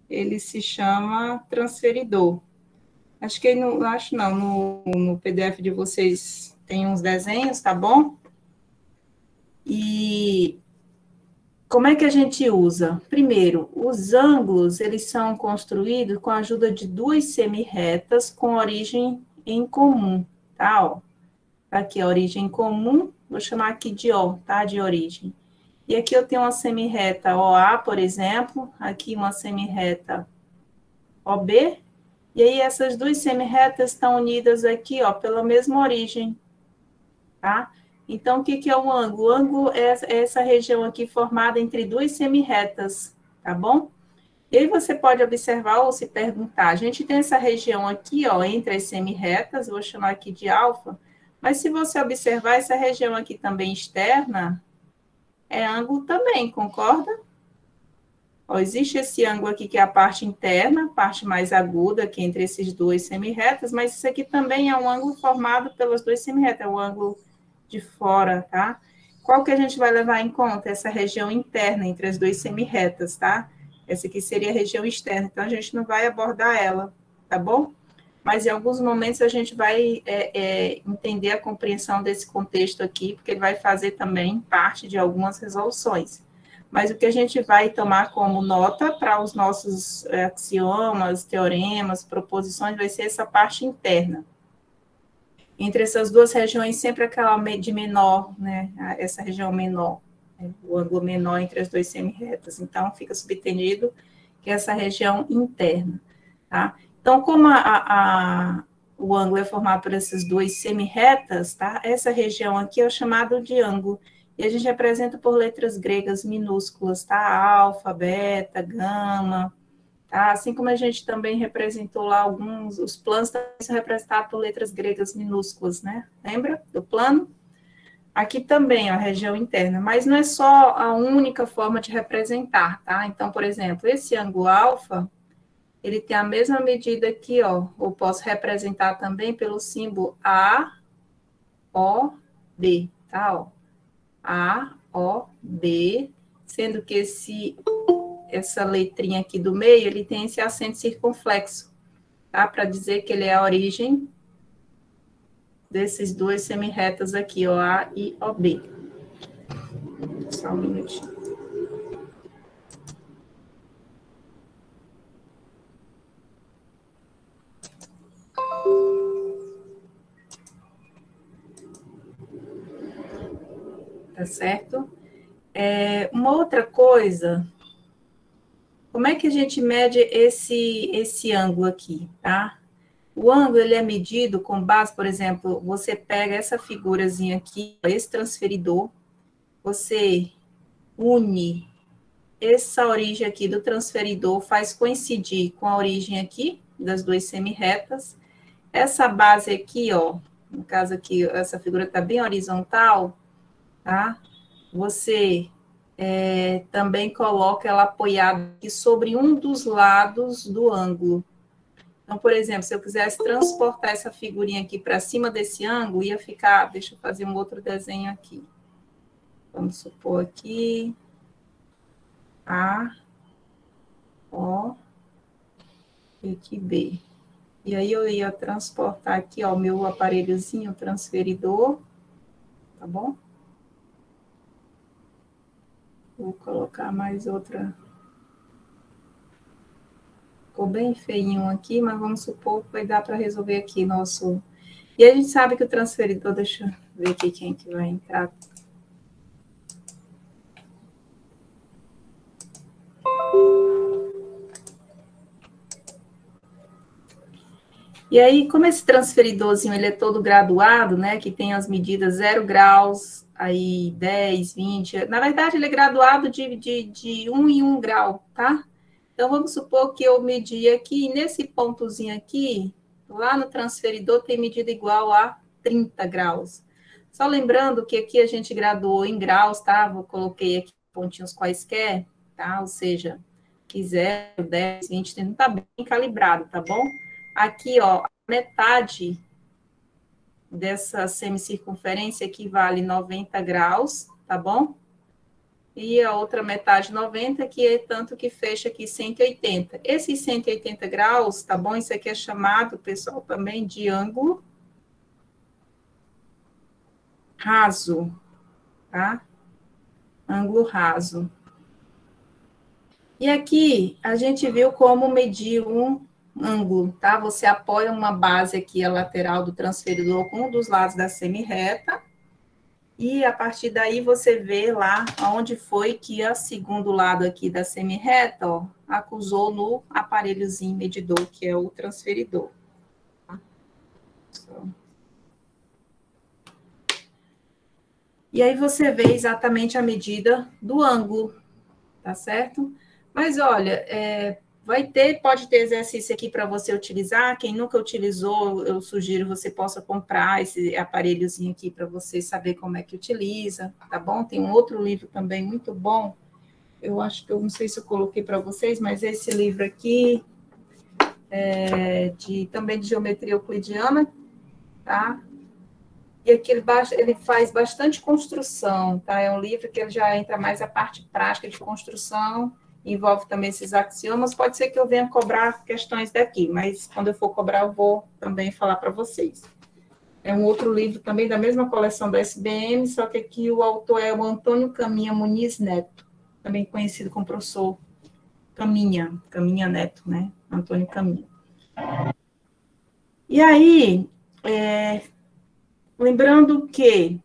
ele se chama transferidor. Acho que não, acho não, no PDF de vocês tem uns desenhos, tá bom? E como é que a gente usa? Primeiro, os ângulos, eles são construídos com a ajuda de duas semirretas com origem em comum, tá? Ó, aqui a origem comum, vou chamar aqui de O, tá? De origem. E aqui eu tenho uma semirreta OA, por exemplo, aqui uma semirreta OB, e aí essas duas semirretas estão unidas aqui, ó, pela mesma origem, tá? Então, o que é o ângulo? O ângulo é essa região aqui formada entre duas semirretas, tá bom? E aí você pode observar ou se perguntar, a gente tem essa região aqui, ó, entre as semirretas, vou chamar aqui de alfa, mas se você observar essa região aqui também externa, é ângulo também, concorda? Ó, existe esse ângulo aqui que é a parte interna, parte mais aguda aqui entre esses dois semirretas, mas isso aqui também é um ângulo formado pelas duas semirretas, é o ângulo de fora, tá? Qual que a gente vai levar em conta? Essa região interna entre as duas semirretas, tá? Essa aqui seria a região externa, então a gente não vai abordar ela, tá bom? Mas em alguns momentos a gente vai entender a compreensão desse contexto aqui, porque ele vai fazer também parte de algumas resoluções. Mas o que a gente vai tomar como nota para os nossos axiomas, teoremas, proposições, vai ser essa parte interna. Entre essas duas regiões, sempre aquela de menor, né? Essa região menor, né? O ângulo menor entre as duas semirretas. Então, fica subentendido que é essa região interna, tá? Então, como o ângulo é formado por essas duas semirretas, tá? Essa região aqui é o chamado de ângulo. E a gente representa por letras gregas minúsculas, tá? Alfa, beta, gama, tá? Assim como a gente também representou lá os planos também são representados por letras gregas minúsculas, né? Lembra do plano? Aqui também, ó, a região interna, mas não é só a única forma de representar, tá? Então, por exemplo, esse ângulo alfa, ele tem a mesma medida aqui, ó. Eu posso representar também pelo símbolo A, O, B, tá? Ó. A, O, B, sendo que essa letrinha aqui do meio, ele tem esse acento circunflexo, tá? Para dizer que ele é a origem desses duas semirretas aqui, ó, A e OB. Só um minutinho. Tá certo? Uma outra coisa, como é que a gente mede esse ângulo aqui, tá? O ângulo, ele é medido com base, por exemplo, você pega essa figurazinha aqui, esse transferidor, você une essa origem aqui do transferidor, faz coincidir com a origem aqui das duas semirretas. Essa base aqui, ó, no caso aqui, essa figura está bem horizontal, tá? Você também coloca ela apoiada aqui sobre um dos lados do ângulo. Então, por exemplo, se eu quisesse transportar essa figurinha aqui para cima desse ângulo, ia ficar, deixa eu fazer um outro desenho aqui. Vamos supor aqui, A, O, e aqui B. E aí eu ia transportar aqui, ó, o meu aparelhozinho transferidor, tá bom? Vou colocar mais outra. Ficou bem feinho aqui, mas vamos supor que vai dar para resolver aqui nosso... E a gente sabe que o transferidor, deixa eu ver aqui quem que vai entrar. E aí, como esse transferidorzinho ele é todo graduado, né, que tem as medidas 0 graus, aí 10, 20, na verdade ele é graduado de 1 em 1 grau, tá? Então, vamos supor que eu medi aqui, nesse pontozinho aqui, lá no transferidor tem medida igual a 30 graus. Só lembrando que aqui a gente graduou em graus, tá? Eu coloquei aqui pontinhos quaisquer, tá? Ou seja, quiser 10, 20, 30, tá bem calibrado, tá bom? Aqui, ó, metade dessa semicircunferência equivale 90 graus, tá bom? e a outra metade 90, que é tanto que fecha aqui 180. Esses 180 graus, tá bom? Isso aqui é chamado, pessoal, também de ângulo raso, tá? Ângulo raso. E aqui, a gente viu como medir um ângulo, tá? Você apoia uma base aqui, a lateral do transferidor, com um dos lados da semi-reta, e a partir daí você vê lá onde foi que o segundo lado aqui da semi-reta, ó, acusou no aparelhozinho medidor, que é o transferidor. E aí você vê exatamente a medida do ângulo, tá certo? Mas olha, pode ter exercício aqui para você utilizar. Quem nunca utilizou, eu sugiro você possa comprar esse aparelhozinho aqui para você saber como é que utiliza, tá bom? Tem um outro livro também muito bom. Eu acho que eu não sei se eu coloquei para vocês, mas esse livro aqui também de geometria euclidiana, tá? E aqui ele faz bastante construção, tá? É um livro que ele já entra mais a parte prática de construção, envolve também esses axiomas. Pode ser que eu venha cobrar questões daqui, mas quando eu for cobrar, eu vou também falar para vocês. É um outro livro também da mesma coleção da SBM, só que aqui o autor é o Antônio Caminha Muniz Neto, também conhecido como professor Caminha Neto, né? Antônio Caminha. E aí, lembrando que,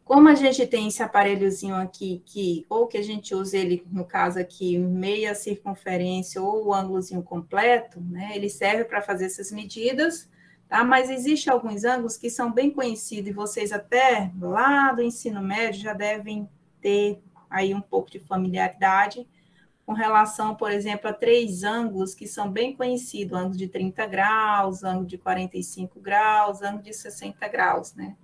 como a gente tem esse aparelhozinho aqui, ou que a gente usa ele, no caso aqui, meia circunferência ou o ângulozinho completo, né? Ele serve para fazer essas medidas, tá? Mas existem alguns ângulos que são bem conhecidos, e vocês até lá do ensino médio já devem ter aí um pouco de familiaridade, com relação, por exemplo, a 3 ângulos que são bem conhecidos, ângulo de 30 graus, ângulo de 45 graus, ângulo de 60 graus, né?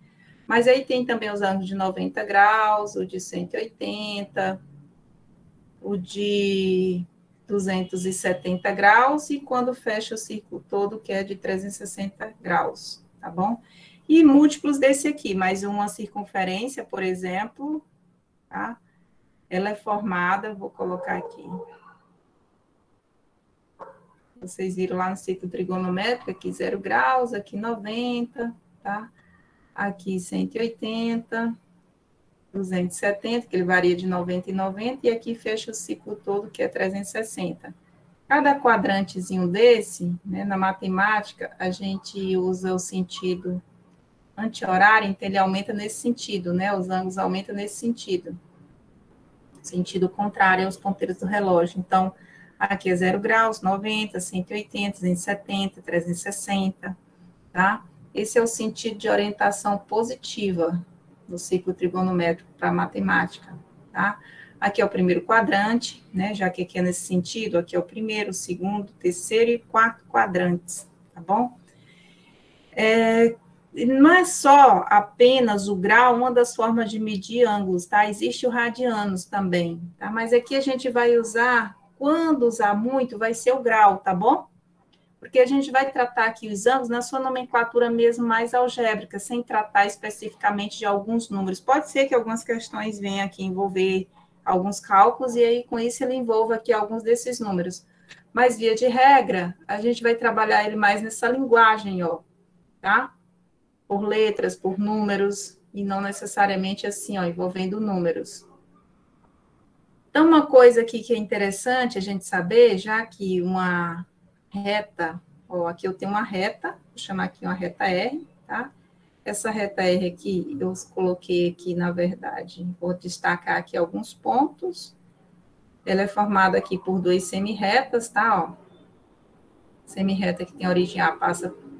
Mas aí tem também os ângulos de 90 graus, o de 180, o de 270 graus, e quando fecha o círculo todo, que é de 360 graus, tá bom? E múltiplos desse aqui, mais uma circunferência, por exemplo, tá? Ela é formada, vou colocar aqui. Vocês viram lá no círculo trigonométrico, aqui 0 graus, aqui 90, tá? Aqui 180, 270, que ele varia de 90 em 90, e aqui fecha o ciclo todo, que é 360. Cada quadrantezinho desse, né, na matemática, a gente usa o sentido anti-horário, então ele aumenta nesse sentido, né? Os ângulos aumentam nesse sentido. Sentido contrário aos ponteiros do relógio. Então, aqui é 0 graus, 90, 180, 270, 360, tá? Esse é o sentido de orientação positiva do ciclo trigonométrico para a matemática, tá? Aqui é o primeiro quadrante, né? Já que aqui é nesse sentido, aqui é o primeiro, o segundo, terceiro e quarto quadrantes, tá bom? Não é só apenas o grau, uma das formas de medir ângulos, tá? Existe o radianos também, tá? Mas aqui a gente vai usar, quando usar muito, vai ser o grau, tá bom? Porque a gente vai tratar aqui os ângulos na sua nomenclatura mesmo mais algébrica, sem tratar especificamente de alguns números. Pode ser que algumas questões venham aqui envolver alguns cálculos, e aí com isso ele envolva aqui alguns desses números. Mas, via de regra, a gente vai trabalhar ele mais nessa linguagem, ó, tá? Por letras, por números, e não necessariamente assim, ó, envolvendo números. Então, uma coisa aqui que é interessante a gente saber, já que uma reta, ó, aqui eu tenho uma reta, vou chamar aqui uma reta R, tá? Essa reta R aqui, eu coloquei aqui, na verdade, vou destacar aqui alguns pontos. Ela é formada aqui por 2 semi-retas, tá? Ó, semi-reta que tem origem A,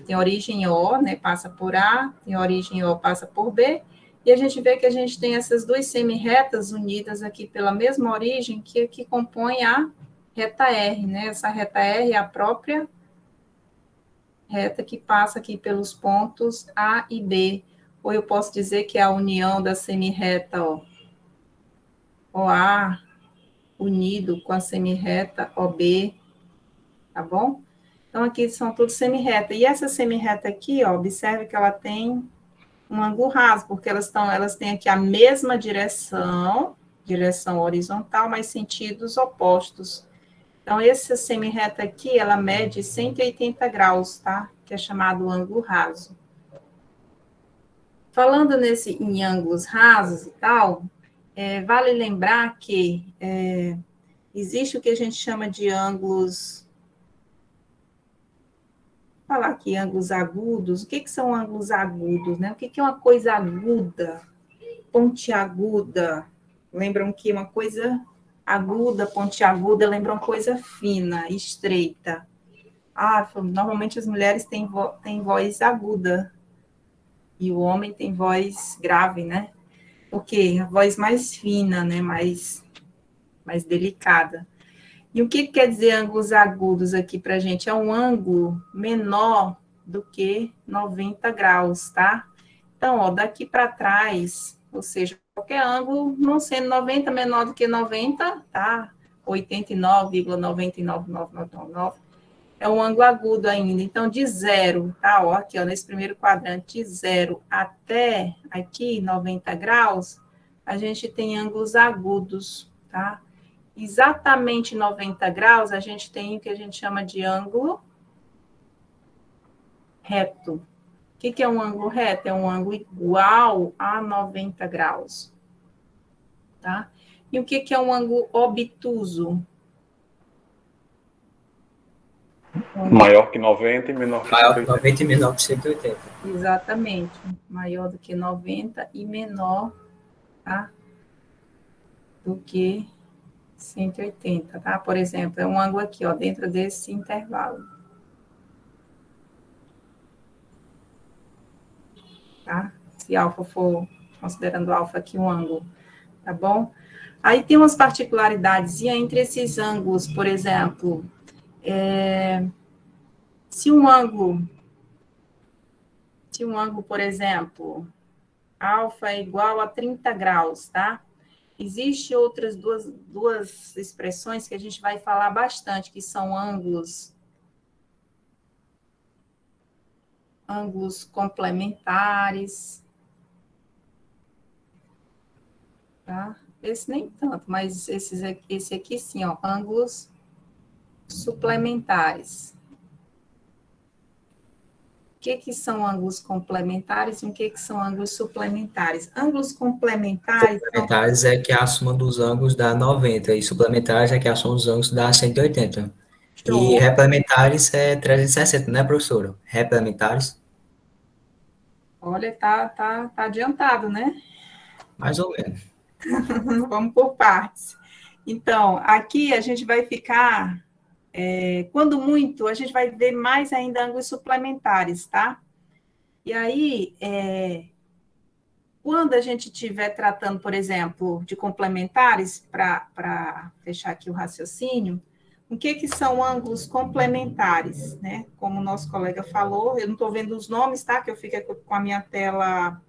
tem origem O, né? Passa por A, tem origem O, passa por B. E a gente vê que a gente tem essas 2 semi-retas unidas aqui pela mesma origem, que compõe a reta R, né? Essa reta R é a própria reta que passa aqui pelos pontos A e B. Ou eu posso dizer que é a união da semi-reta, ó, OA unido com a semi-reta OB, tá bom? Então, aqui são todos semi-reta. E essa semi-reta aqui, ó, observe que ela tem um ângulo raso, porque elas têm aqui a mesma direção, direção horizontal, mas sentidos opostos. Então, essa semi-reta aqui, ela mede 180 graus, tá? Que é chamado ângulo raso. Falando em ângulos rasos e tal, vale lembrar que existe o que a gente chama de ângulos... Vou falar aqui, ângulos agudos. O que são ângulos agudos, né? O que é uma coisa aguda? Pontiaguda. Lembram que uma coisa aguda, pontiaguda, lembra uma coisa fina, estreita. Normalmente as mulheres têm voz aguda e o homem tem voz grave, né? Porque a voz mais fina, né? Mais delicada. E o que quer dizer ângulos agudos aqui para a gente? É um ângulo menor do que 90 graus, tá? Então, ó, daqui para trás, ou seja, qualquer ângulo, não sendo 90 menor do que 90, tá? 89,99999 é um ângulo agudo ainda. Então, de zero, tá? Ó, aqui, ó, nesse primeiro quadrante, de zero até aqui, 90 graus, a gente tem ângulos agudos, tá? Exatamente 90 graus, a gente tem o que a gente chama de ângulo reto. O que é um ângulo reto? É um ângulo igual a 90 graus, tá? E o que é um ângulo obtuso? Maior que 90 e menor que 180. Maior que 90 e menor que 180. Exatamente. Maior do que 90 e menor, tá? Do que 180, tá? Por exemplo, é um ângulo aqui, ó, dentro desse intervalo. Tá? Se alfa for, considerando alfa aqui um ângulo, tá bom? Aí tem umas particularidades, e entre esses ângulos, por exemplo, se um ângulo, por exemplo, alfa é igual a 30 graus, tá? Existem outras duas expressões que a gente vai falar bastante, que são ângulos complementares, tá? Esse nem tanto, mas esse aqui sim, ó, ângulos suplementares. O que são ângulos complementares e o que são ângulos suplementares? Ângulos complementares... Complementares é que a soma dos ângulos dá 90, e suplementares é que a soma dos ângulos dá 180. Show. E replementares é 360, né, professora? Replementares? Olha, tá adiantado, né? Mais ou menos. Vamos por partes. Então, aqui a gente vai ficar... quando muito, a gente vai ver mais ainda ângulos suplementares, tá? E aí, quando a gente estiver tratando, por exemplo, de complementares, para fechar aqui o raciocínio, o que são ângulos complementares, né? Como o nosso colega falou, eu não estou vendo os nomes, tá? Que eu fico com a minha tela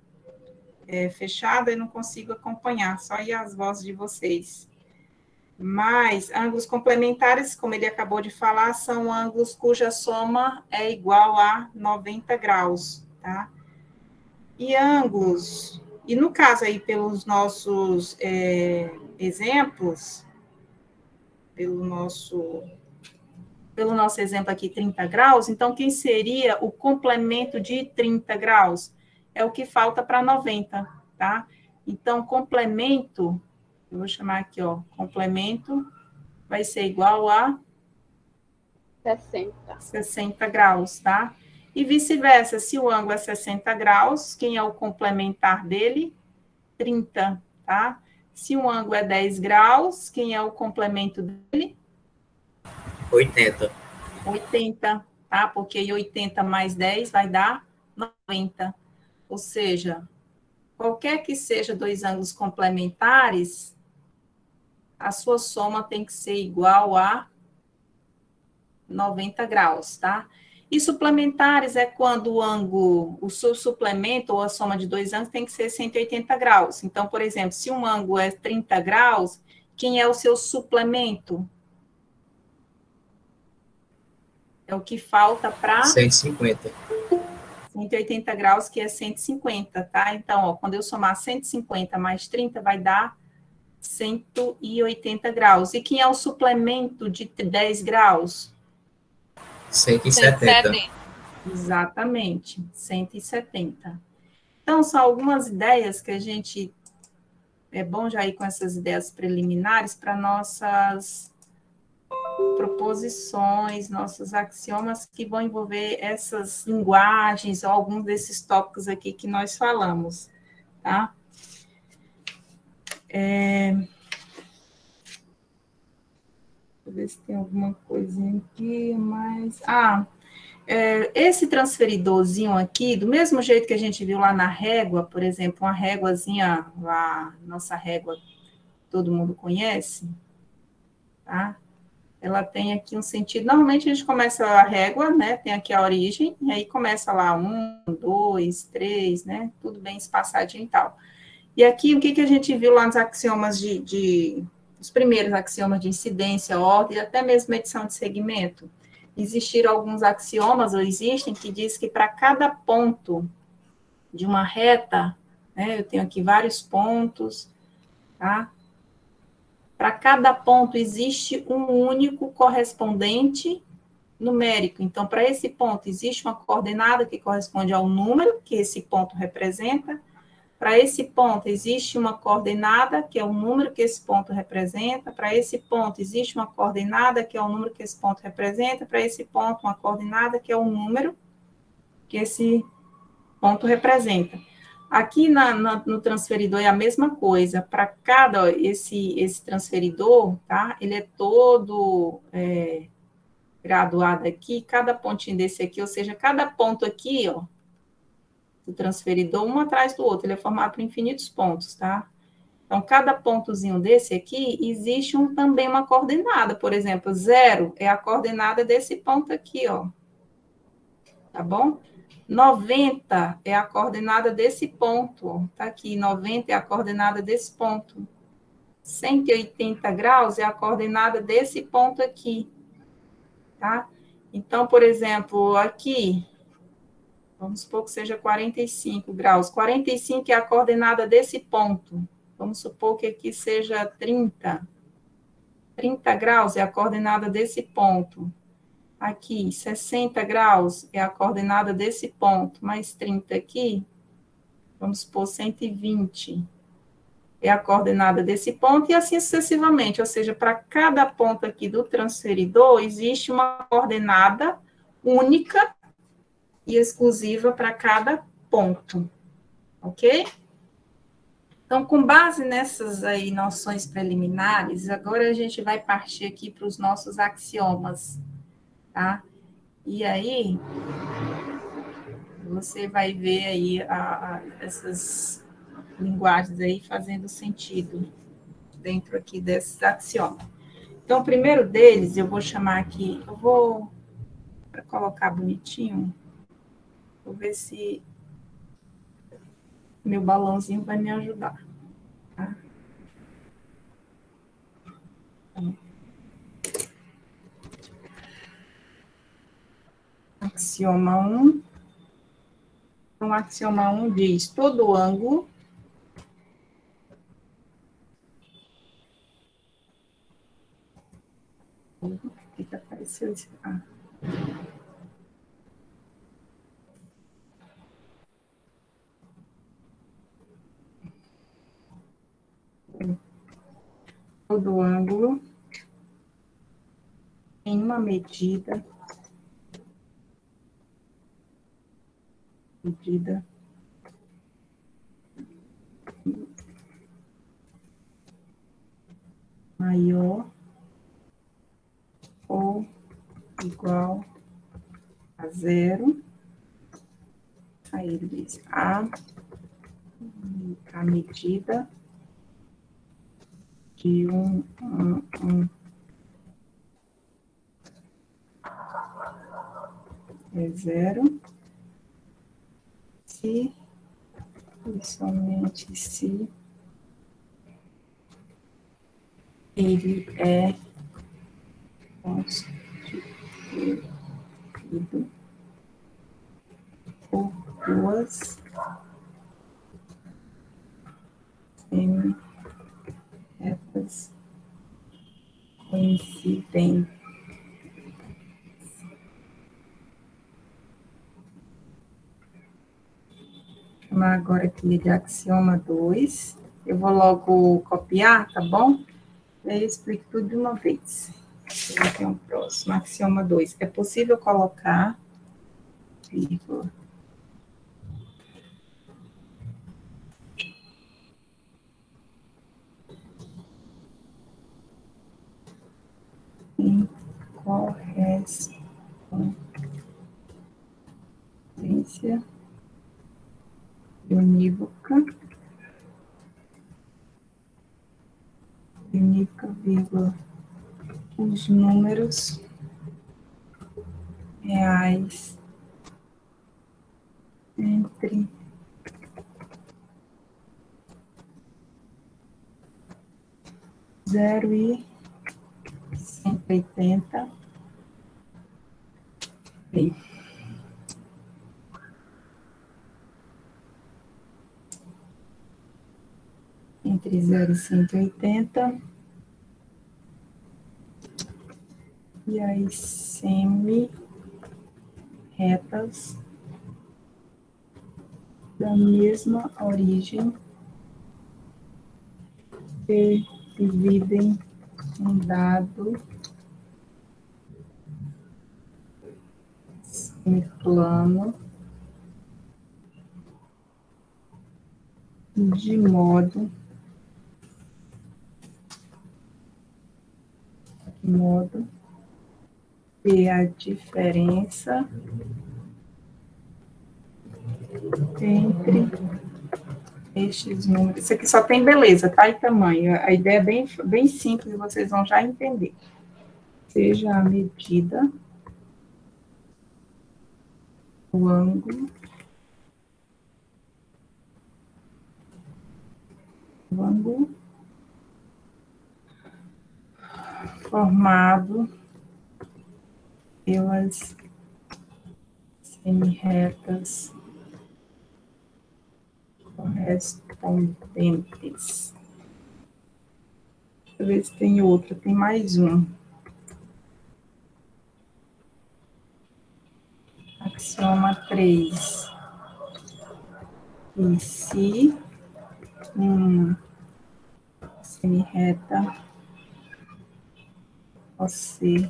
fechada e não consigo acompanhar, só ir as vozes de vocês. Mas ângulos complementares, como ele acabou de falar, são ângulos cuja soma é igual a 90 graus, tá? E ângulos, e no caso aí, pelos nossos exemplos, pelo nosso exemplo aqui, 30 graus, então, quem seria o complemento de 30 graus? É o que falta para 90, tá? Então, complemento... Eu vou chamar aqui, ó, complemento vai ser igual a 60 graus, tá? E vice-versa, se o ângulo é 60 graus, quem é o complementar dele? 30, tá? Se o ângulo é 10 graus, quem é o complemento dele? 80. 80, tá? Porque 80 mais 10 vai dar 90. Ou seja, qualquer que seja dois ângulos complementares, a sua soma tem que ser igual a 90 graus, tá? E suplementares é quando o ângulo, o seu suplemento ou a soma de dois ângulos tem que ser 180 graus. Então, por exemplo, se um ângulo é 30 graus, quem é o seu suplemento? É o que falta para... 150. 180 graus, que é 150, tá? Então, ó, quando eu somar 150 mais 30, vai dar 180 graus. E quem é o suplemento de 10 graus? 170. Exatamente, 170. Então, são algumas ideias que a gente... É bom já ir com essas ideias preliminares para nossas proposições, nossos axiomas que vão envolver essas linguagens ou alguns desses tópicos aqui que nós falamos, tá? Deixa eu ver se tem alguma coisinha aqui, mas... esse transferidorzinho aqui, do mesmo jeito que a gente viu lá na régua, por exemplo, uma réguazinha lá, nossa régua, todo mundo conhece, tá? Ela tem aqui um sentido. Normalmente a gente começa a régua, né? Tem aqui a origem, e aí começa lá 1, 2, 3, né? Tudo bem espaçadinho e tal. E aqui, o que a gente viu lá nos axiomas os primeiros axiomas de incidência, ordem, até mesmo medição de segmento? Existiram alguns axiomas, ou existem, que diz que para cada ponto de uma reta, né? Eu tenho aqui vários pontos, tá? Para cada ponto existe um único correspondente numérico. Então, para esse ponto, existe uma coordenada que corresponde ao número que esse ponto representa. Para esse ponto, existe uma coordenada, que é o número que esse ponto representa. Para esse ponto, existe uma coordenada, que é o número que esse ponto representa. Para esse ponto, uma coordenada, que é o número que esse ponto representa. Aqui no transferidor é a mesma coisa. Para cada esse transferidor, tá? Ele é todo graduado aqui, cada pontinho desse aqui, ou seja, cada ponto aqui, ó, do transferidor, um atrás do outro, ele é formado por infinitos pontos, tá? Então, cada pontozinho desse aqui, existe também uma coordenada, por exemplo, 0 é a coordenada desse ponto aqui, ó, tá bom? 90 é a coordenada desse ponto, ó, tá aqui, 90 é a coordenada desse ponto. 180 graus é a coordenada desse ponto aqui, tá? Então, por exemplo, aqui, vamos supor que seja 45 graus. 45 é a coordenada desse ponto. Vamos supor que aqui seja 30. 30 graus é a coordenada desse ponto. Aqui, 60 graus é a coordenada desse ponto, mais 30 aqui, vamos supor 120 é a coordenada desse ponto, e assim sucessivamente, ou seja, para cada ponto aqui do transferidor, existe uma coordenada única e exclusiva para cada ponto, ok? Então, com base nessas aí noções preliminares, agora a gente vai partir aqui para os nossos axiomas, tá? E aí, você vai ver aí essas linguagens aí fazendo sentido dentro aqui desses axiomas. Então, o primeiro deles, eu vou chamar aqui, para colocar bonitinho, vou ver se meu balãozinho vai me ajudar. Tá? Axioma 1. Então, o axioma 1 diz, todo ângulo que apareceu isso? Todo ângulo em uma medida maior ou igual a 0. Aí ele diz a medida de é 0, se e somente se ele é constituído por duas semi-retas chamar agora aqui de axioma 2. Eu vou logo copiar, tá bom? Aí eu explico tudo de uma vez. Aqui um próximo, axioma 2. É possível colocar vírgula em correspondência unívoca, vírgula, os números reais entre 0 e 180. Bem, entre 0 e 180. E as semi-retas da mesma origem que dividem um dado plano de modo que a diferença entre estes números, isso aqui só tem beleza, tá? E tamanho. A ideia é bem simples, vocês vão já entender. Seja a medida do ângulo formado pelas semi-retas correspondentes. Deixa eu ver se tem outra, tem mais um. Axioma 3. E se semi-reta você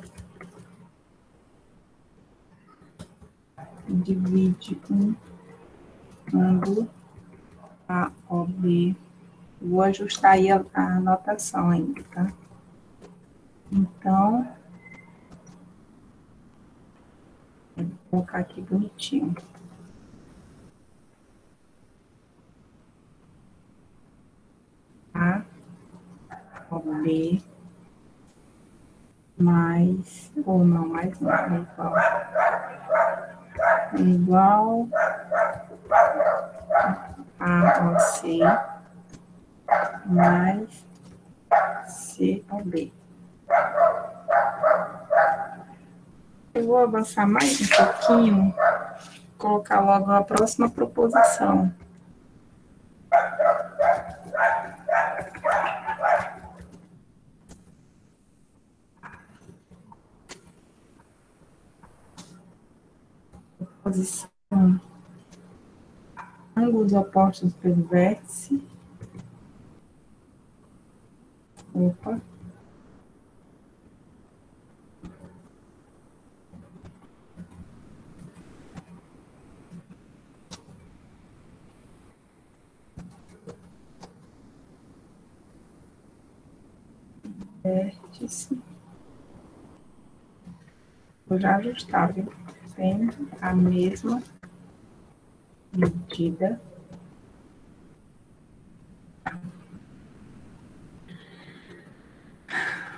divide um ângulo AOB. Vou ajustar aí a anotação ainda, tá? Então, vou colocar aqui bonitinho. AOB mais, ou não, mais não, é igual a OC mais COB. Eu vou avançar mais um pouquinho, colocar logo a próxima proposição. Proposição. Ângulos opostos pelo vértice. Opa. Vértice. Vou já ajustar, viu? Tem a mesma medida.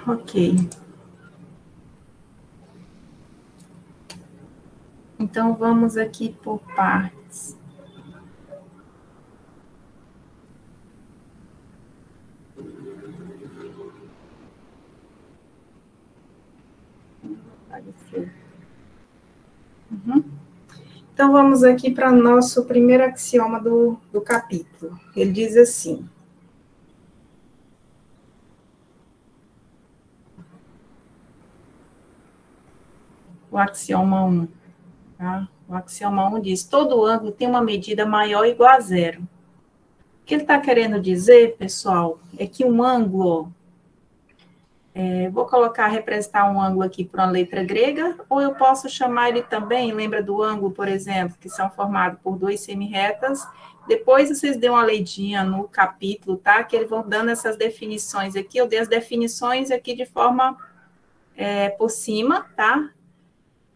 Ok. Então, vamos aqui por partes. Então, vamos aqui para o nosso primeiro axioma do capítulo. Ele diz assim. O axioma 1, tá? O axioma 1 diz, todo ângulo tem uma medida maior ou igual a zero. O que ele está querendo dizer, pessoal, é que um ângulo, vou colocar, representar um ângulo aqui por uma letra grega, ou eu posso chamar ele também, lembra do ângulo, por exemplo, que são formados por duas semi-retas. Depois vocês dêem uma leidinha no capítulo, tá? Que eles vão dando essas definições aqui. Eu dei as definições aqui de forma por cima, tá?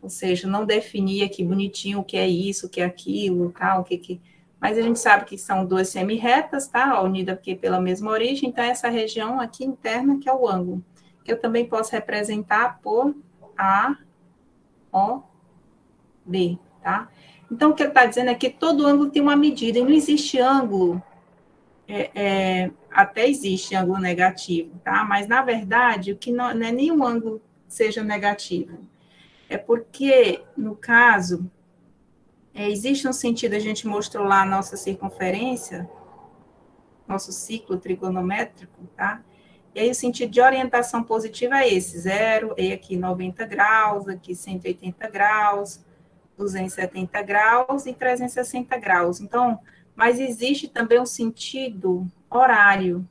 Ou seja, não definir aqui bonitinho o que é isso, o que é aquilo, tá? O que... Mas a gente sabe que são duas semi-retas, tá? Unidas aqui pela mesma origem. Então, essa região aqui interna que é o ângulo. Que eu também posso representar por A, O, B, tá? Então, o que ele está dizendo é que todo ângulo tem uma medida, e não existe ângulo, até existe ângulo negativo, tá? Mas, na verdade, o que não é nenhum ângulo seja negativo. É porque, no caso, existe um sentido, a gente mostrou lá a nossa circunferência, nosso ciclo trigonométrico, tá? E aí o sentido de orientação positiva é esse, 0, e aqui 90 graus, aqui 180 graus, 270 graus e 360 graus. Então, mas existe também um sentido horário.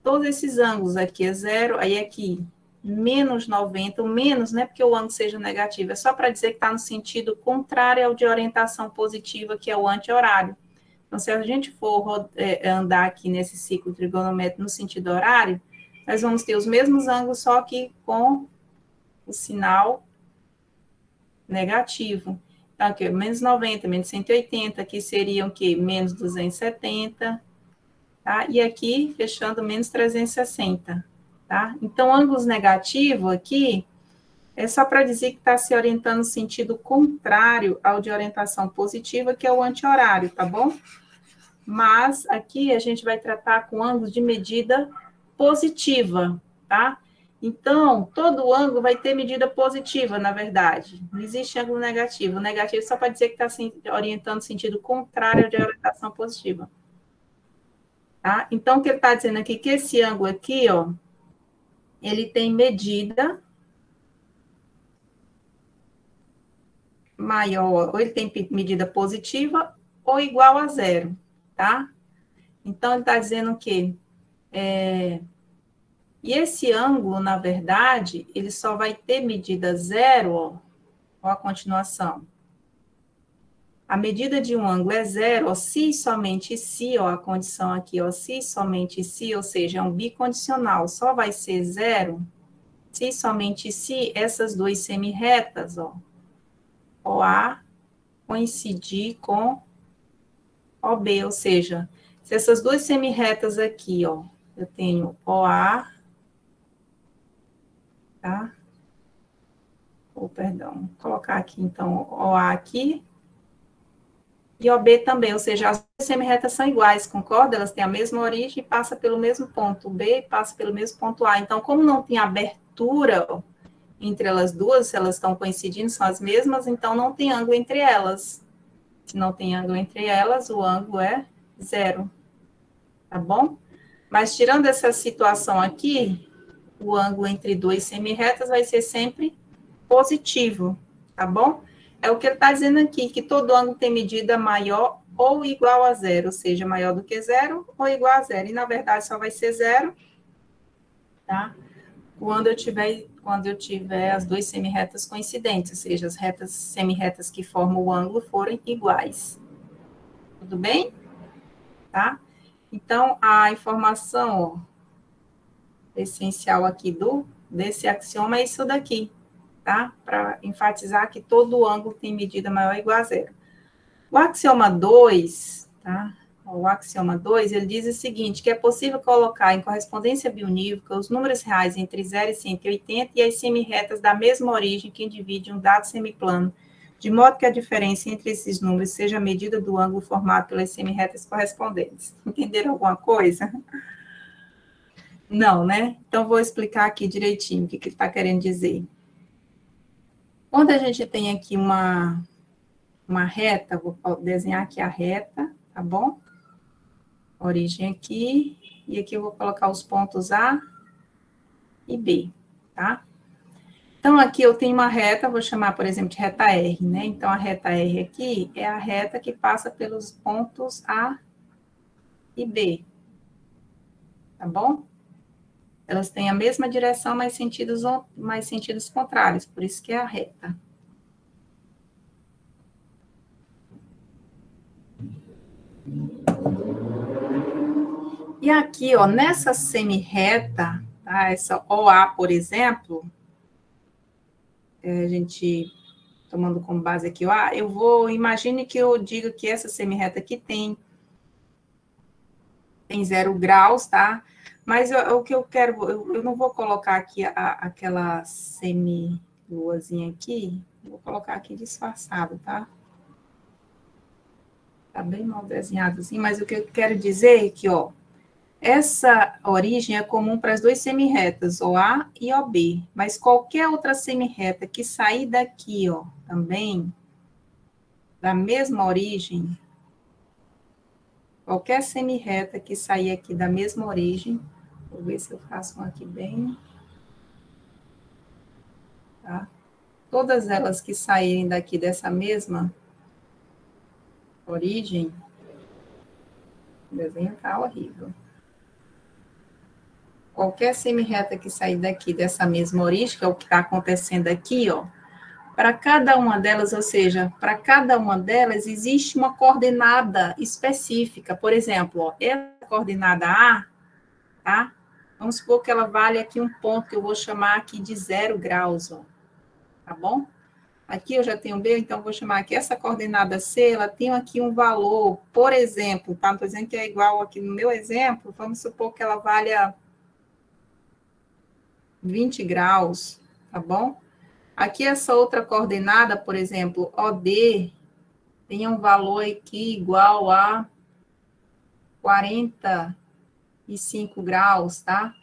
Todos esses ângulos aqui é 0, aí aqui menos 90, o menos não é porque o ângulo seja negativo, é só para dizer que está no sentido contrário ao de orientação positiva, que é o anti-horário. Então, se a gente for andar aqui nesse ciclo trigonométrico no sentido horário, nós vamos ter os mesmos ângulos, só que com o sinal negativo. Então, aqui, menos 90, menos 180, aqui seriam o quê? Menos 270, tá? E aqui, fechando, menos 360, tá? Então, ângulos negativos aqui, é só para dizer que está se orientando no sentido contrário ao de orientação positiva, que é o anti-horário, tá bom? Mas aqui a gente vai tratar com ângulos de medida positiva, tá? Então, todo ângulo vai ter medida positiva, na verdade. Não existe ângulo negativo. O negativo é só para dizer que está se orientando no sentido contrário de orientação positiva. Tá? Então, o que ele está dizendo aqui, que esse ângulo aqui, ó, ele tem medida maior, ou ele tem medida positiva ou igual a zero, tá? Então, ele está dizendo o quê? E esse ângulo, na verdade, ele só vai ter medida zero, ó a continuação. A medida de um ângulo é zero, ó, se somente se, ó, a condição aqui, ó, se somente se, ou seja, é um bicondicional, só vai ser zero se somente se essas duas semi-retas, ó, OA coincidir com OB, ou seja, se essas duas semi-retas aqui, ó, eu tenho OA, tá? Perdão, vou colocar aqui, então, OA aqui, e OB também, ou seja, as duas semi-retas são iguais, concorda? Elas têm a mesma origem e passa pelo mesmo ponto B, passa pelo mesmo ponto A. Então, como não tem abertura entre elas duas, se elas estão coincidindo, são as mesmas, então não tem ângulo entre elas. Se não tem ângulo entre elas, o ângulo é zero, tá bom? Mas tirando essa situação aqui, o ângulo entre duas semi-retas vai ser sempre positivo, tá bom? É o que ele está dizendo aqui, que todo ângulo tem medida maior ou igual a zero, ou seja, maior do que zero ou igual a zero. E, na verdade, só vai ser zero, tá? Quando eu tiver as duas semi-retas coincidentes, ou seja, as retas semi-retas que formam o ângulo forem iguais. Tudo bem? Tá? Então, a informação, ó, essencial aqui desse axioma é isso daqui, tá? Para enfatizar que todo ângulo tem medida maior ou igual a zero. O axioma 2, tá? O axioma 2, ele diz o seguinte, que é possível colocar em correspondência bionívoca os números reais entre 0 e 180 e as semi-retas da mesma origem que dividem um dado semiplano, de modo que a diferença entre esses números seja a medida do ângulo formado pelas semi-retas correspondentes. Entenderam alguma coisa? Não, né? Então, vou explicar aqui direitinho o que ele está querendo dizer. Quando a gente tem aqui uma reta, vou desenhar aqui a reta, tá bom? Origem aqui, e aqui eu vou colocar os pontos A e B, tá? Então, aqui eu tenho uma reta, vou chamar, por exemplo, de reta R, né? Então, a reta R aqui é a reta que passa pelos pontos A e B. Tá bom? Elas têm a mesma direção, mas sentidos contrários, por isso que é a reta. E aqui, ó, nessa semi-reta, tá? Essa OA, por exemplo, a gente, tomando como base aqui o A, imagine que eu diga que essa semi-reta aqui tem 0 graus, tá? Mas o que eu quero, eu não vou colocar aqui aquela semi-luazinha aqui, vou colocar aqui disfarçado, tá? Tá bem mal desenhado assim, mas o que eu quero dizer é que, ó, essa origem é comum para as duas semi-retas, OA e OB, mas qualquer outra semi-reta que sair daqui, ó, também, da mesma origem, qualquer semi-reta que sair aqui da mesma origem, vou ver se eu faço um aqui bem, tá? Todas elas que saírem daqui dessa mesma origem, o desenho tá horrível. Qualquer semi-reta que sair daqui dessa mesma origem, que é o que está acontecendo aqui, ó, para cada uma delas, ou seja, para cada uma delas existe uma coordenada específica. Por exemplo, ó, essa coordenada A, tá? Vamos supor que ela vale aqui um ponto que eu vou chamar aqui de 0 graus, ó, tá bom? Aqui eu já tenho B, então eu vou chamar aqui essa coordenada C, ela tem aqui um valor, por exemplo, tá? Não estou dizendo que é igual aqui no meu exemplo, vamos supor que ela valha 20 graus, tá bom? Aqui essa outra coordenada, por exemplo, OD, tem um valor aqui igual a 45 graus, tá?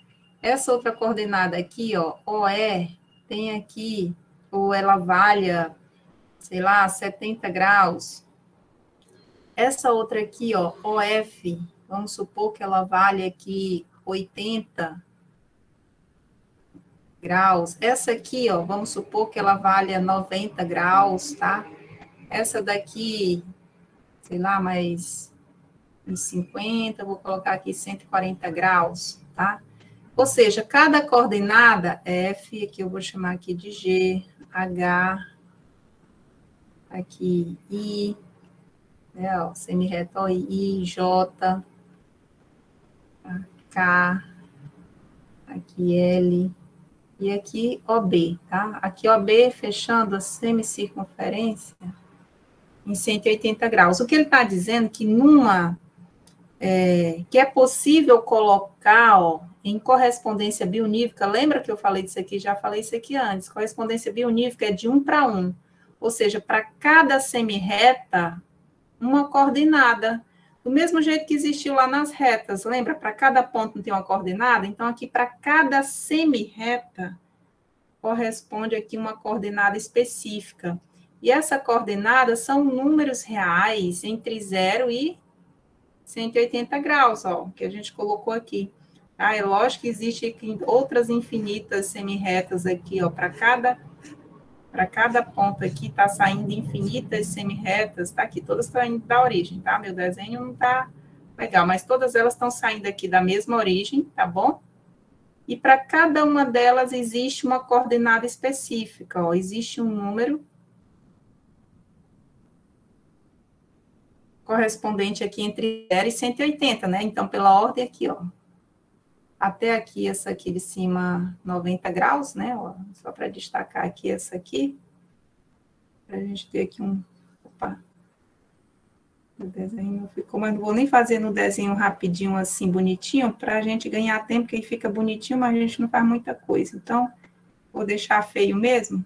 Essa outra coordenada aqui, ó, OE, tem aqui, ou ela valha, sei lá, 70 graus. Essa outra aqui, ó, OF, vamos supor que ela valha aqui 80 graus. Essa aqui, ó, vamos supor que ela valha 90 graus, tá? Essa daqui, sei lá, mais 50, vou colocar aqui 140 graus, tá? Ou seja, cada coordenada, F, aqui eu vou chamar aqui de G, H, aqui I, né, ó, semi-reta ó, I, J, K, aqui L, e aqui OB, tá? Aqui OB fechando a semicircunferência em 180 graus. O que ele está dizendo que que é possível colocar, ó, em correspondência bionívoca, lembra que eu falei disso aqui? Já falei isso aqui antes. Correspondência bionívoca é de 1 para 1. Ou seja, para cada semi-reta, uma coordenada. Do mesmo jeito que existiu lá nas retas, lembra? Para cada ponto não tem uma coordenada? Então, aqui, para cada semi-reta, corresponde aqui uma coordenada específica. E essa coordenada são números reais entre 0 e 180 graus, ó, que a gente colocou aqui. Ah, é lógico que existe outras infinitas semi-retas aqui, ó, para cada ponto aqui está saindo infinitas semi-retas, tá aqui, todas estão indo da origem, tá? Meu desenho não tá legal, mas todas elas estão saindo aqui da mesma origem, tá bom? E para cada uma delas existe uma coordenada específica, ó, existe um número correspondente aqui entre 0 e 180, né? Então, pela ordem aqui, ó. Até aqui, essa aqui de cima, 90 graus, né? Ó, só para destacar aqui essa aqui. Para a gente ter aqui um... Opa! O desenho ficou... Mas não vou nem fazer no desenho rapidinho, assim, bonitinho, para a gente ganhar tempo, que aí fica bonitinho, mas a gente não faz muita coisa. Então, vou deixar feio mesmo.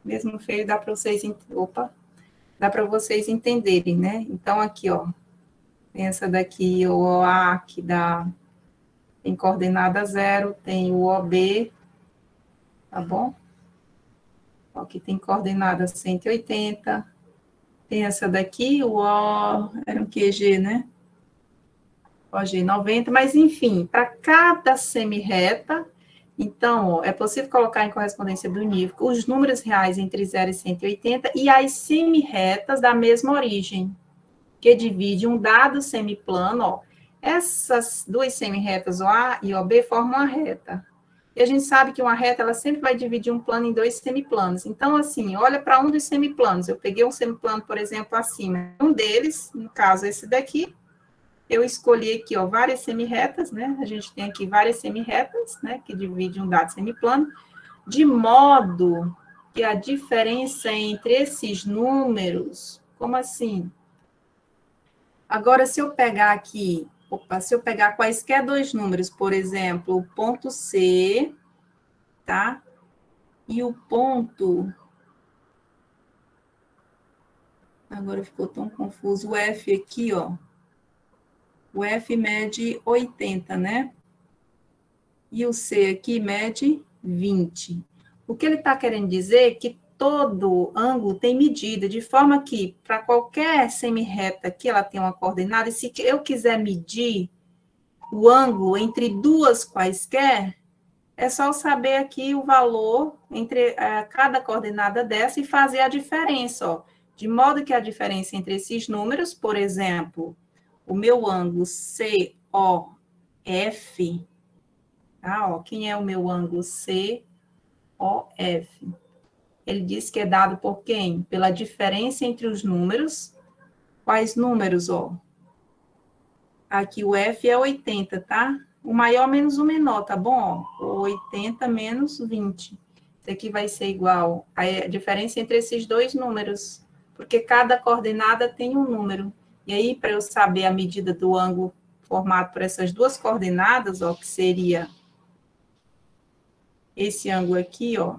Mesmo feio, dá para vocês... Opa! Dá para vocês entenderem, né? Então, aqui, ó, tem essa daqui, o OA, que dá, tem coordenada 0, tem o OB, tá bom? Aqui tem coordenada 180, tem essa daqui, o O, era um QG, né? OG 90, mas, enfim, para cada semi-reta Então, ó, é possível colocar em correspondência unívoca os números reais entre 0 e 180 e as semi-retas da mesma origem, que divide um dado semiplano, ó. Essas duas semi-retas, o A e o B, formam uma reta. E a gente sabe que uma reta, ela sempre vai dividir um plano em dois semiplanos. Então, assim, olha para um dos semiplanos. Eu peguei um semiplano, por exemplo, acima. Um deles, no caso, esse daqui, eu escolhi aqui, ó, várias semi-retas, né? A gente tem aqui várias semi-retas, né? Que dividem um dado semiplano, de modo que a diferença entre esses números, como assim? Agora, se eu pegar aqui, se eu pegar quaisquer dois números, por exemplo, o ponto C, tá? E o ponto... Agora ficou tão confuso. O F aqui, ó. O F mede 80, né? E o C aqui mede 20. O que ele está querendo dizer é que todo ângulo tem medida, de forma que, para qualquer semi-reta aqui, ela tem uma coordenada, e se eu quiser medir o ângulo entre duas quaisquer, é só eu saber aqui o valor entre cada coordenada dessa e fazer a diferença, ó. De modo que a diferença entre esses números, por exemplo, o meu ângulo COF, tá, ó, quem é o meu ângulo COF? Ele diz que é dado por quem? Pela diferença entre os números. Quais números, ó? Aqui o F é 80, tá? O maior menos o menor, tá bom? Ó, 80 menos 20. Isso aqui vai ser igual a diferença entre esses dois números, porque cada coordenada tem um número. E aí, para eu saber a medida do ângulo formado por essas duas coordenadas, ó, que seria esse ângulo aqui, ó,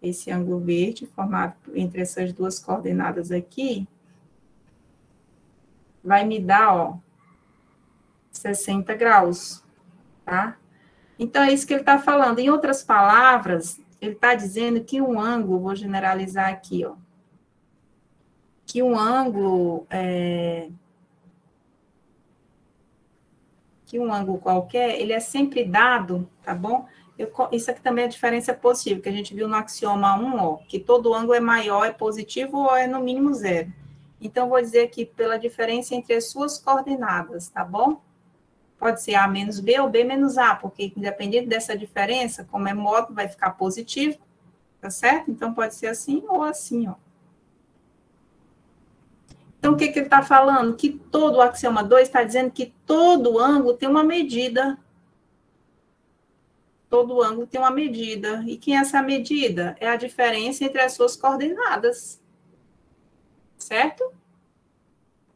esse ângulo verde formado entre essas duas coordenadas aqui, vai me dar, ó, 60 graus, tá? Então, é isso que ele está falando. Em outras palavras, ele está dizendo que um ângulo, vou generalizar aqui, ó, que um ângulo qualquer, ele é sempre dado, tá bom? Isso aqui também é a diferença positiva, que a gente viu no axioma 1, ó, que todo ângulo é maior, é positivo ou é no mínimo zero. Então, vou dizer aqui pela diferença entre as suas coordenadas, tá bom? Pode ser A menos B ou B menos A, porque independente dessa diferença, como é módulo, vai ficar positivo, tá certo? Então, pode ser assim ou assim, ó. Então, o que ele está falando? Que todo o axioma 2 está dizendo que todo ângulo tem uma medida. Todo ângulo tem uma medida. E quem é essa medida? É a diferença entre as suas coordenadas. Certo?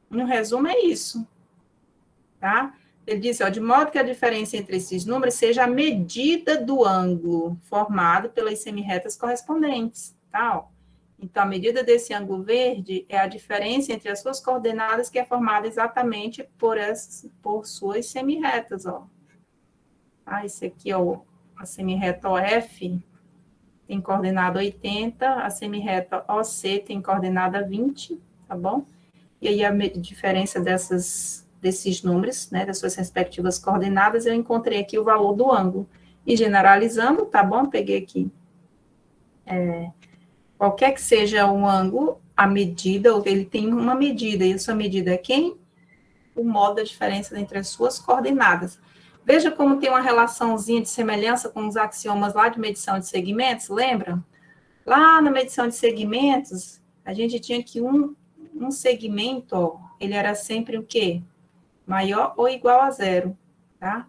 No resumo, é isso. Tá? Ele diz, ó, de modo que a diferença entre esses números seja a medida do ângulo formado pelas semi-retas correspondentes. Tá? Ó. Então, a medida desse ângulo verde é a diferença entre as suas coordenadas, que é formada exatamente por suas semi-retas, ó. Ah, esse aqui é a semi-reta OF, tem coordenada 80, a semi-reta OC tem coordenada 20, tá bom? E aí, a diferença desses números, né, das suas respectivas coordenadas, eu encontrei aqui o valor do ângulo. E generalizando, tá bom? Peguei aqui. Qualquer que seja um ângulo, a medida, ele tem uma medida, e a sua medida é quem? O modo da diferença entre as suas coordenadas. Veja como tem uma relaçãozinha de semelhança com os axiomas lá de medição de segmentos, lembra? Lá na medição de segmentos, a gente tinha que um segmento, ó, ele era sempre o quê? Maior ou igual a zero, tá?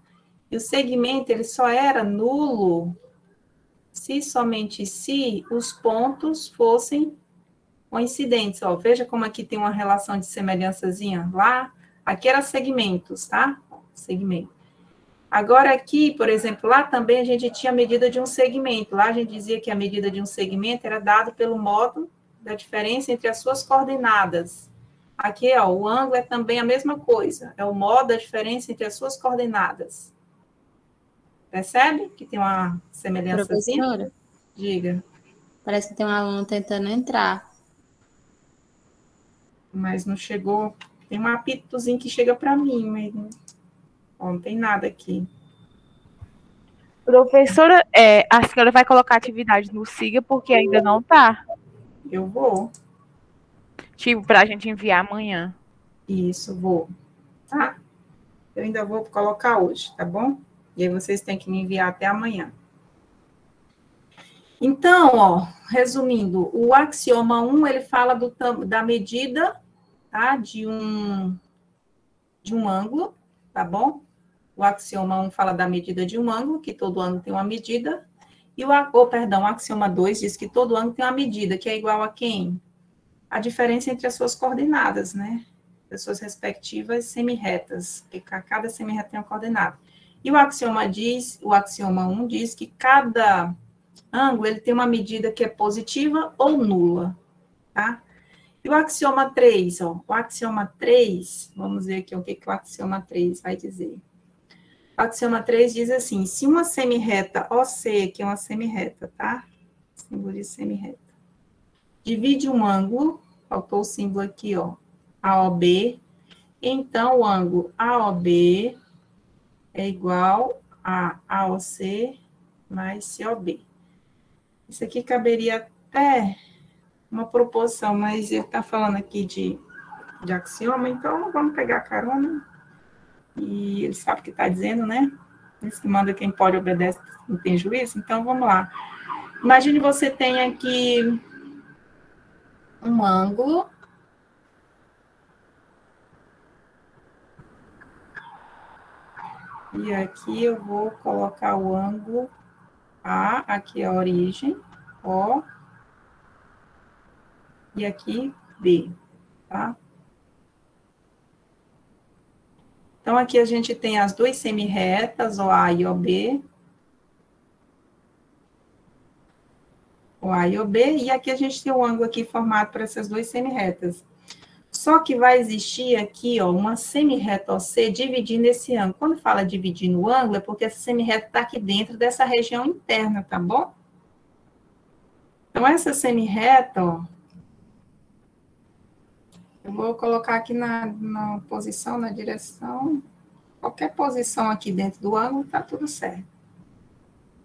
E o segmento, ele só era nulo se somente se os pontos fossem coincidentes, ó. Veja como aqui tem uma relação de semelhançazinha lá. Aqui era segmentos, tá? Segmento. Agora aqui, por exemplo, lá também a gente tinha a medida de um segmento. Lá a gente dizia que a medida de um segmento era dada pelo modo da diferença entre as suas coordenadas. Aqui, ó, o ângulo é também a mesma coisa. É o modo da diferença entre as suas coordenadas. Percebe que tem uma semelhançazinha? Professora, Diga. parece que tem um aluno tentando entrar. Mas não chegou. Tem um apitozinho que chega para mim, mas não tem nada aqui. Professora, a senhora vai colocar atividade no Siga porque ainda não tá. Eu vou. Tipo, pra gente enviar amanhã. Isso, vou. Tá? Eu ainda vou colocar hoje, tá bom? E aí vocês têm que me enviar até amanhã. Então, ó, resumindo, o axioma 1, ele fala da medida, tá? De um ângulo, tá bom? O axioma 1 fala da medida de um ângulo, que todo ângulo tem uma medida. E o axioma 2 diz que todo ângulo tem uma medida, que é igual a quem? A diferença entre as suas coordenadas, né? As suas respectivas semirretas, porque cada semirreta tem uma coordenada. E o axioma 1 diz que cada ângulo ele tem uma medida que é positiva ou nula, tá? E o axioma 3, ó, o axioma 3, vamos ver aqui o que o axioma 3 vai dizer. O axioma 3 diz assim, se uma semirreta OC, que é uma semirreta, tá? Símbolo de semirreta. Divide um ângulo, faltou o símbolo aqui, ó, AOB, então o ângulo AOB é igual a AOC mais COB. Isso aqui caberia até uma proporção, mas ele está falando aqui de axioma, então vamos pegar carona. E ele sabe o que está dizendo, né? Diz que manda quem pode obedece, não tem juízo. Então, vamos lá. Imagine você tem aqui um ângulo. E aqui eu vou colocar o ângulo A, aqui é a origem, O, e aqui B, tá? Então, aqui a gente tem as duas semirretas, OA e OB. OA e OB, e aqui a gente tem o ângulo aqui formado por essas duas semirretas. Só que vai existir aqui, ó, uma semirreta OC dividindo esse ângulo. Quando fala dividindo o ângulo, é porque essa semirreta está aqui dentro dessa região interna, tá bom? Então, essa semirreta, ó, eu vou colocar aqui na posição, na direção, qualquer posição aqui dentro do ângulo, tá tudo certo.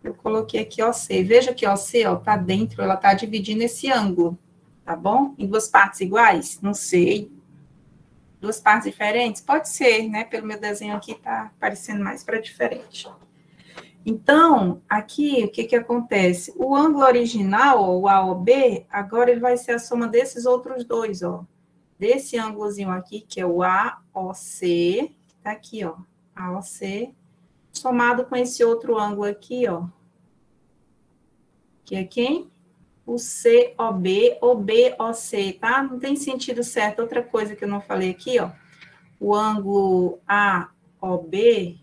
Eu coloquei aqui OC. Veja que OC, ó, tá dentro, ela tá dividindo esse ângulo, tá bom? Em duas partes iguais? Não sei. Duas partes diferentes? Pode ser, né? Pelo meu desenho aqui tá parecendo mais para diferente. Então, aqui, o que que acontece? O ângulo original, ó, o AOB, agora ele vai ser a soma desses outros dois, ó. Desse ângulozinho aqui, que é o AOC, tá aqui, ó, AOC, somado com esse outro ângulo aqui, ó, que é quem? O COB ou BOC, tá? Não tem sentido certo. Outra coisa que eu não falei aqui, ó, o ângulo AOB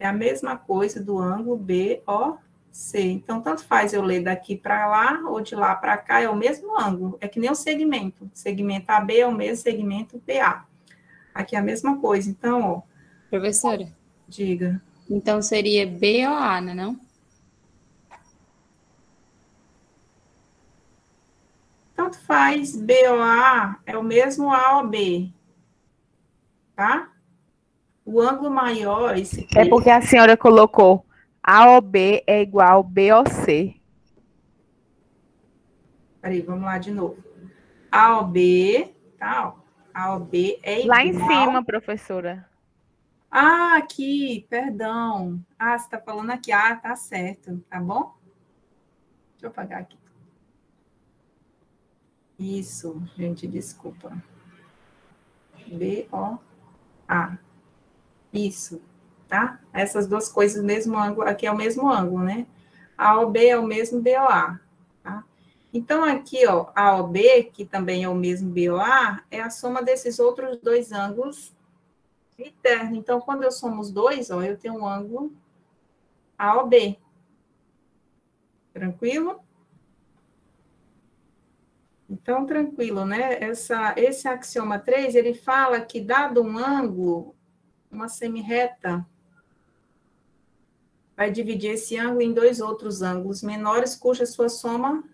é a mesma coisa do ângulo BOC. Então, tanto faz eu ler daqui para lá ou de lá para cá, é o mesmo ângulo. É que nem o segmento. O segmento AB é o mesmo segmento BA. Aqui é a mesma coisa. Então, ó. Professora, Diga. então seria BOA, né, não? Tanto faz, BOA é o mesmo AOB, tá? O ângulo maior, esse aqui... É porque a senhora colocou AOB é igual a BOC. Peraí, vamos lá de novo. AOB, tá? AOB é igual... Lá em cima, professora. Ah, aqui, perdão. Ah, você tá falando aqui. Ah, tá certo, tá bom? Deixa eu apagar aqui. Isso, gente, desculpa. BOA. Isso, tá? Essas duas coisas, mesmo ângulo, aqui é o mesmo ângulo, né? AOB é o mesmo BOA, tá? Então, aqui, ó, AOB, que também é o mesmo BOA, é a soma desses outros dois ângulos internos. Então, quando eu somo os dois, ó, eu tenho um ângulo AOB. Tranquilo? Então, tranquilo, né? Esse axioma 3, ele fala que, dado um ângulo, uma semirreta vai dividir esse ângulo em dois outros ângulos menores, cuja sua soma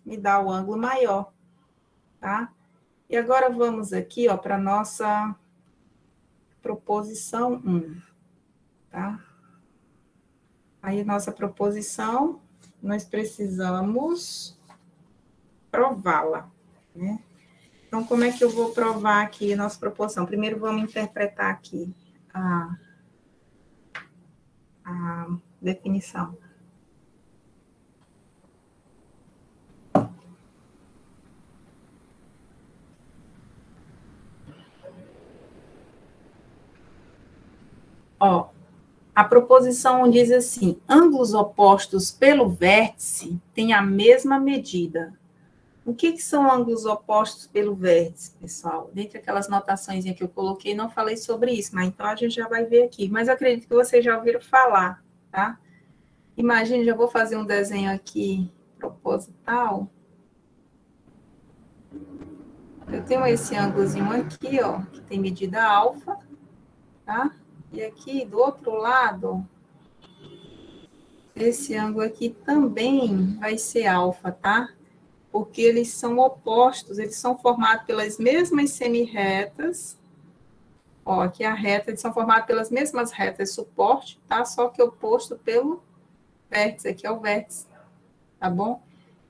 me dá o ângulo maior, tá? E agora vamos aqui, ó, para a nossa proposição 1, tá? Aí, nossa proposição, nós precisamos prová-la, né? Então, como é que eu vou provar aqui a nossa proposição? Primeiro, vamos interpretar aqui a definição. Ó, a proposição diz assim: ângulos opostos pelo vértice têm a mesma medida. O que são ângulos opostos pelo vértice, pessoal? Dentre aquelas notações que eu coloquei, não falei sobre isso, mas então a gente já vai ver aqui. Mas eu acredito que vocês já ouviram falar, tá? Imagine, já vou fazer um desenho aqui proposital. Eu tenho esse ângulozinho aqui, ó, que tem medida alfa, tá? E aqui, do outro lado, esse ângulo aqui também vai ser alfa, tá? Porque eles são opostos, eles são formados pelas mesmas semirretas. Ó, aqui a reta, eles são formados pelas mesmas retas de suporte, tá? Só que oposto pelo vértice, aqui é o vértice, tá bom?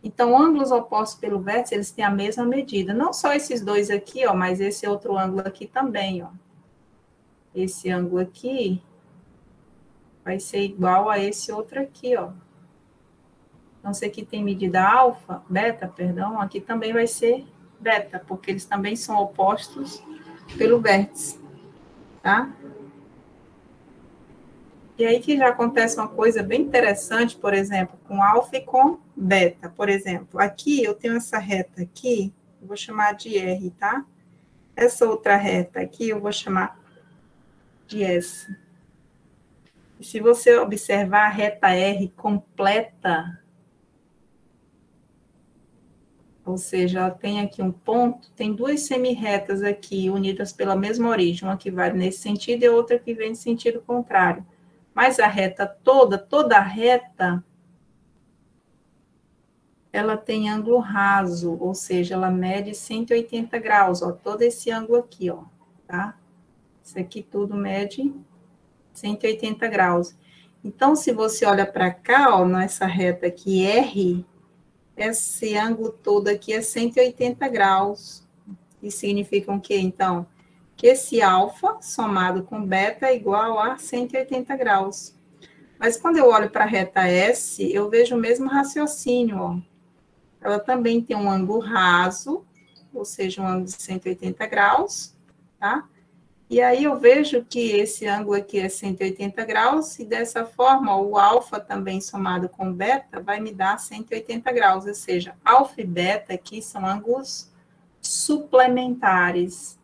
Então, ângulos opostos pelo vértice, eles têm a mesma medida. Não só esses dois aqui, ó, mas esse outro ângulo aqui também, ó. Esse ângulo aqui vai ser igual a esse outro aqui, ó. Então, esse aqui tem medida alfa, beta, perdão, aqui também vai ser beta, porque eles também são opostos pelo vértice, tá? E aí que já acontece uma coisa bem interessante, por exemplo, com alfa e com beta. Por exemplo, aqui eu tenho essa reta aqui, eu vou chamar de R, tá? Essa outra reta aqui eu vou chamar de S. E se você observar a reta R completa, ou seja, ela tem aqui um ponto, tem duas semirretas aqui unidas pela mesma origem, uma que vai nesse sentido e outra que vem no sentido contrário. Mas a reta toda a reta, ela tem ângulo raso, ou seja, ela mede 180 graus, ó, todo esse ângulo aqui, ó, tá? Isso aqui tudo mede 180 graus. Então, se você olha para cá, ó, nessa reta aqui, R, esse ângulo todo aqui é 180 graus. Isso significa o quê, então? Que esse alfa somado com beta é igual a 180 graus. Mas quando eu olho para a reta S, eu vejo o mesmo raciocínio, ó. Ela também tem um ângulo raso, ou seja, um ângulo de 180 graus, tá? E aí eu vejo que esse ângulo aqui é 180 graus, e dessa forma o alfa também somado com beta vai me dar 180 graus, ou seja, alfa e beta aqui são ângulos suplementares.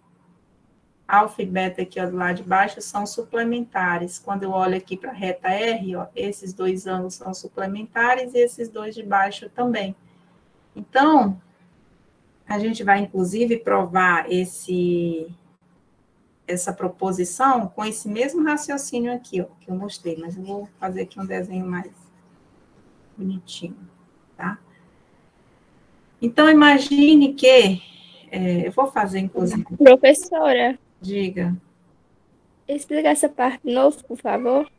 Alfa e beta aqui, ó, do lado de baixo são suplementares. Quando eu olho aqui para a reta R, ó, esses dois ângulos são suplementares e esses dois de baixo também. Então, a gente vai, inclusive, provar essa proposição com esse mesmo raciocínio aqui, ó, que eu mostrei, mas eu vou fazer aqui um desenho mais bonitinho, tá? Então, imagine que, eu vou fazer, inclusive... Professora, Diga. explica essa parte de novo, por favor.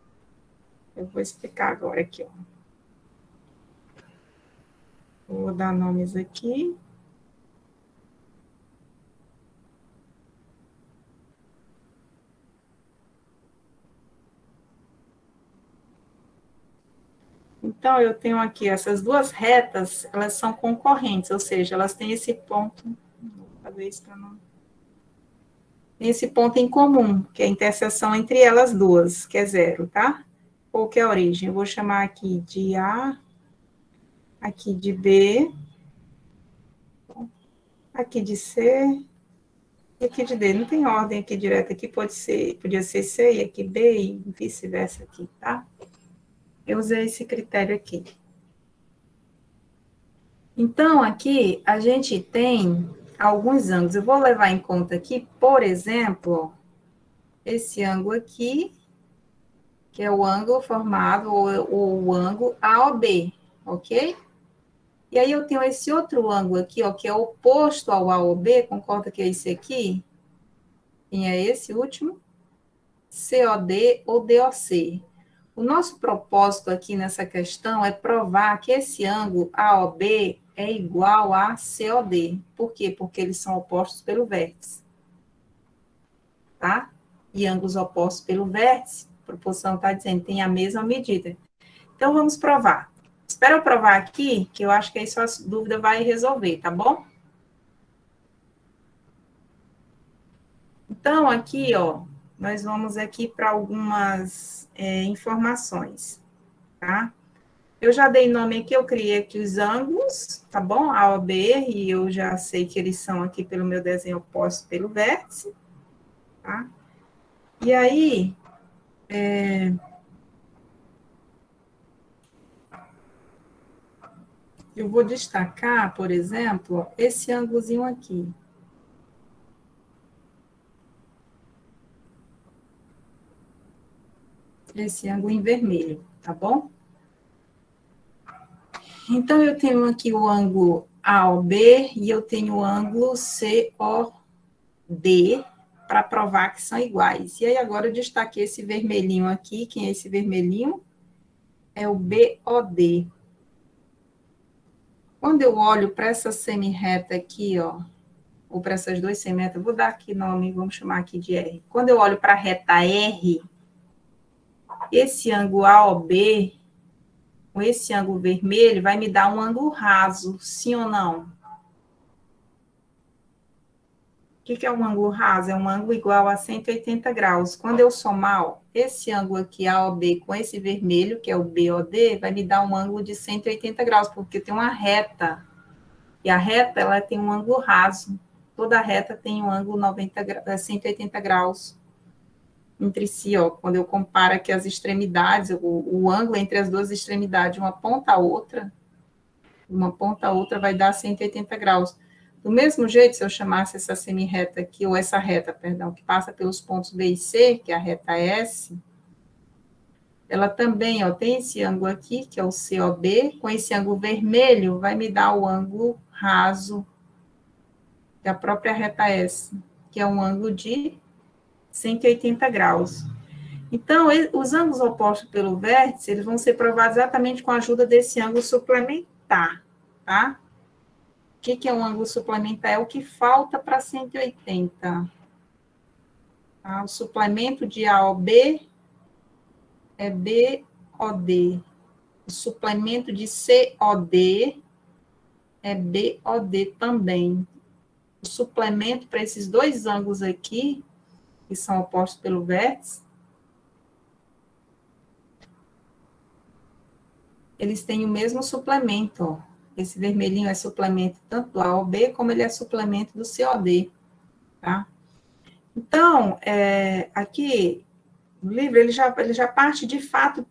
Eu vou explicar agora aqui, ó. Vou dar nomes aqui. Então, eu tenho aqui essas duas retas, elas são concorrentes, ou seja, elas têm esse ponto, vou fazer isso para não... Tem esse ponto em comum, que é a interseção entre elas duas, que é zero, tá? Ou que é a origem. Eu vou chamar aqui de A, aqui de B, aqui de C, e aqui de D. Não tem ordem aqui direta, aqui podia ser C, e aqui B, e vice-versa aqui, tá? Eu usei esse critério aqui. Então, aqui, a gente tem alguns ângulos. Eu vou levar em conta aqui, por exemplo, esse ângulo aqui, que é o ângulo formado, ou o ângulo AOB, ok? E aí eu tenho esse outro ângulo aqui, ó, que é oposto ao AOB, concorda que é esse aqui? Quem é esse último? COD ou DOC. o nosso propósito aqui nessa questão é provar que esse ângulo AOB é igual a COD. Por quê? Porque eles são opostos pelo vértice. Tá? E ângulos opostos pelo vértice, a proposição está dizendo, tem a mesma medida. Então, vamos provar. Espero eu provar aqui, que eu acho que aí sua dúvida vai resolver, tá bom? Então, aqui, ó, nós vamos aqui para algumas informações, tá? Eu já dei nome aqui, eu criei aqui os ângulos, tá bom? A, O, B, e eu já sei que eles são aqui pelo meu desenho oposto pelo vértice, tá? E aí, eu vou destacar, por exemplo, esse ângulozinho aqui. Esse ângulo em vermelho, tá bom? Então, eu tenho aqui o ângulo AOB e eu tenho o ângulo COD para provar que são iguais. E aí, agora eu destaquei esse vermelhinho aqui. Quem é esse vermelhinho? É o BOD. Quando eu olho para essa semirreta aqui, ó, ou para essas duas semirretas, vou dar aqui nome, vamos chamar aqui de R. Quando eu olho para a reta R, esse ângulo AOB, com esse ângulo vermelho, vai me dar um ângulo raso, sim ou não? O que é um ângulo raso? É um ângulo igual a 180 graus. Quando eu somar, ó, esse ângulo aqui, AOB, com esse vermelho, que é o BOD, vai me dar um ângulo de 180 graus, porque tem uma reta. E a reta, ela tem um ângulo raso. Toda reta tem um ângulo 180 graus entre si, ó. Quando eu comparo aqui as extremidades, o ângulo entre as duas extremidades, uma ponta a outra vai dar 180 graus. Do mesmo jeito, se eu chamasse essa semirreta aqui, ou essa reta, perdão, que passa pelos pontos B e C, que é a reta S, ela também, ó, tem esse ângulo aqui, que é o COB, com esse ângulo vermelho, vai me dar o ângulo raso da própria reta S, que é um ângulo de 180 graus. Então, os ângulos opostos pelo vértice, eles vão ser provados exatamente com a ajuda desse ângulo suplementar, tá? O que é um ângulo suplementar? É o que falta para 180. Tá? O suplemento de AOB é BOD. O suplemento de COD é BOD também. O suplemento para esses dois ângulos aqui, que são opostos pelo vértice, eles têm o mesmo suplemento, ó. Esse vermelhinho é suplemento tanto do AOB, como ele é suplemento do COD, tá? Então, aqui, no livro, ele já parte, de fato,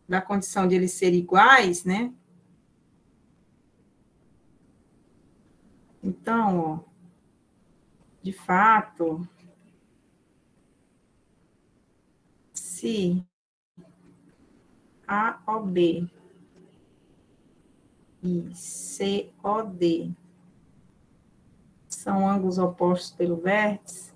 da condição de eles serem iguais, né? Então, ó, de fato, se AOB e COD são ângulos opostos pelo vértice,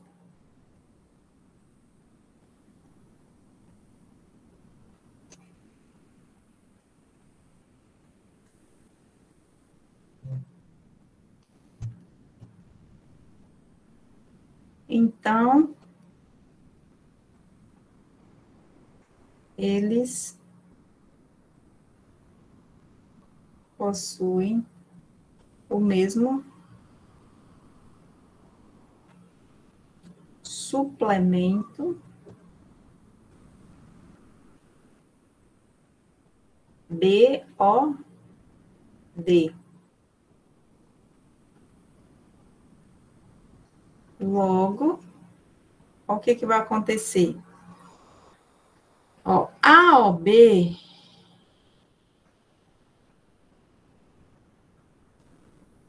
então, eles possuem o mesmo suplemento BOD. Logo, o que vai acontecer? Ó, AOB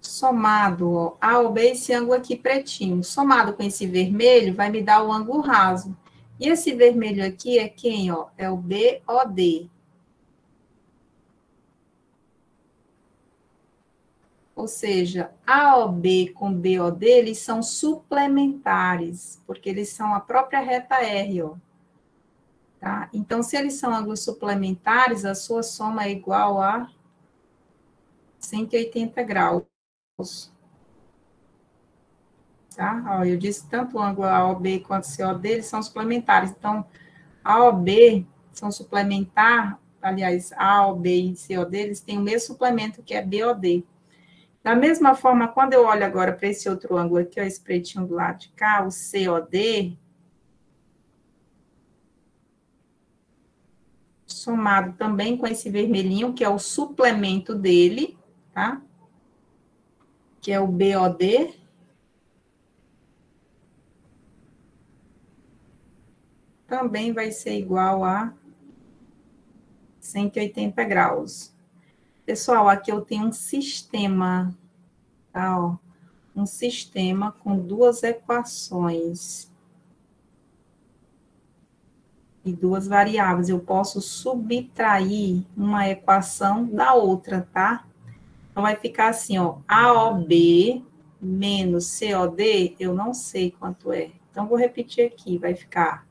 somado, ó, AOB, esse ângulo aqui pretinho, somado com esse vermelho, vai me dar o ângulo raso. E esse vermelho aqui é quem, ó? É o BOD. Ou seja, AOB com BOD, eles são suplementares, porque eles são a própria reta R, ó. Tá? Então, se eles são ângulos suplementares, a sua soma é igual a 180 graus. Tá? Ó, eu disse tanto o ângulo AOB quanto COD, eles são suplementares. Então, AOB são suplementar, aliás, AOB e COD, eles têm o mesmo suplemento que é BOD. Da mesma forma, quando eu olho agora para esse outro ângulo aqui, ó, esse pretinho do lado de cá, o COD, somado também com esse vermelhinho, que é o suplemento dele, tá? Que é o BOD. Também vai ser igual a 180 graus. Pessoal, aqui eu tenho um sistema, tá? Ó, um sistema com duas equações e duas variáveis. Eu posso subtrair uma equação da outra, tá? Então, vai ficar assim, ó, AOB menos COD, eu não sei quanto é. Então, vou repetir aqui, vai ficar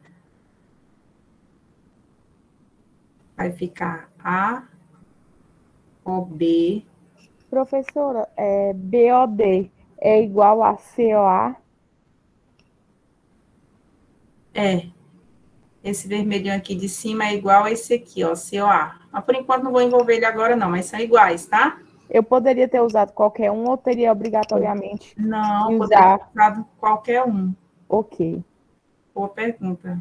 AOB. Professora, BOD é igual a COA? Esse vermelhinho aqui de cima é igual a esse aqui, ó, COA. Mas, por enquanto, não vou envolver ele agora, não, mas são iguais, tá? Eu poderia ter usado qualquer um ou teria obrigatoriamente Não, que poderia usar? ter usado qualquer um. Ok. Boa pergunta.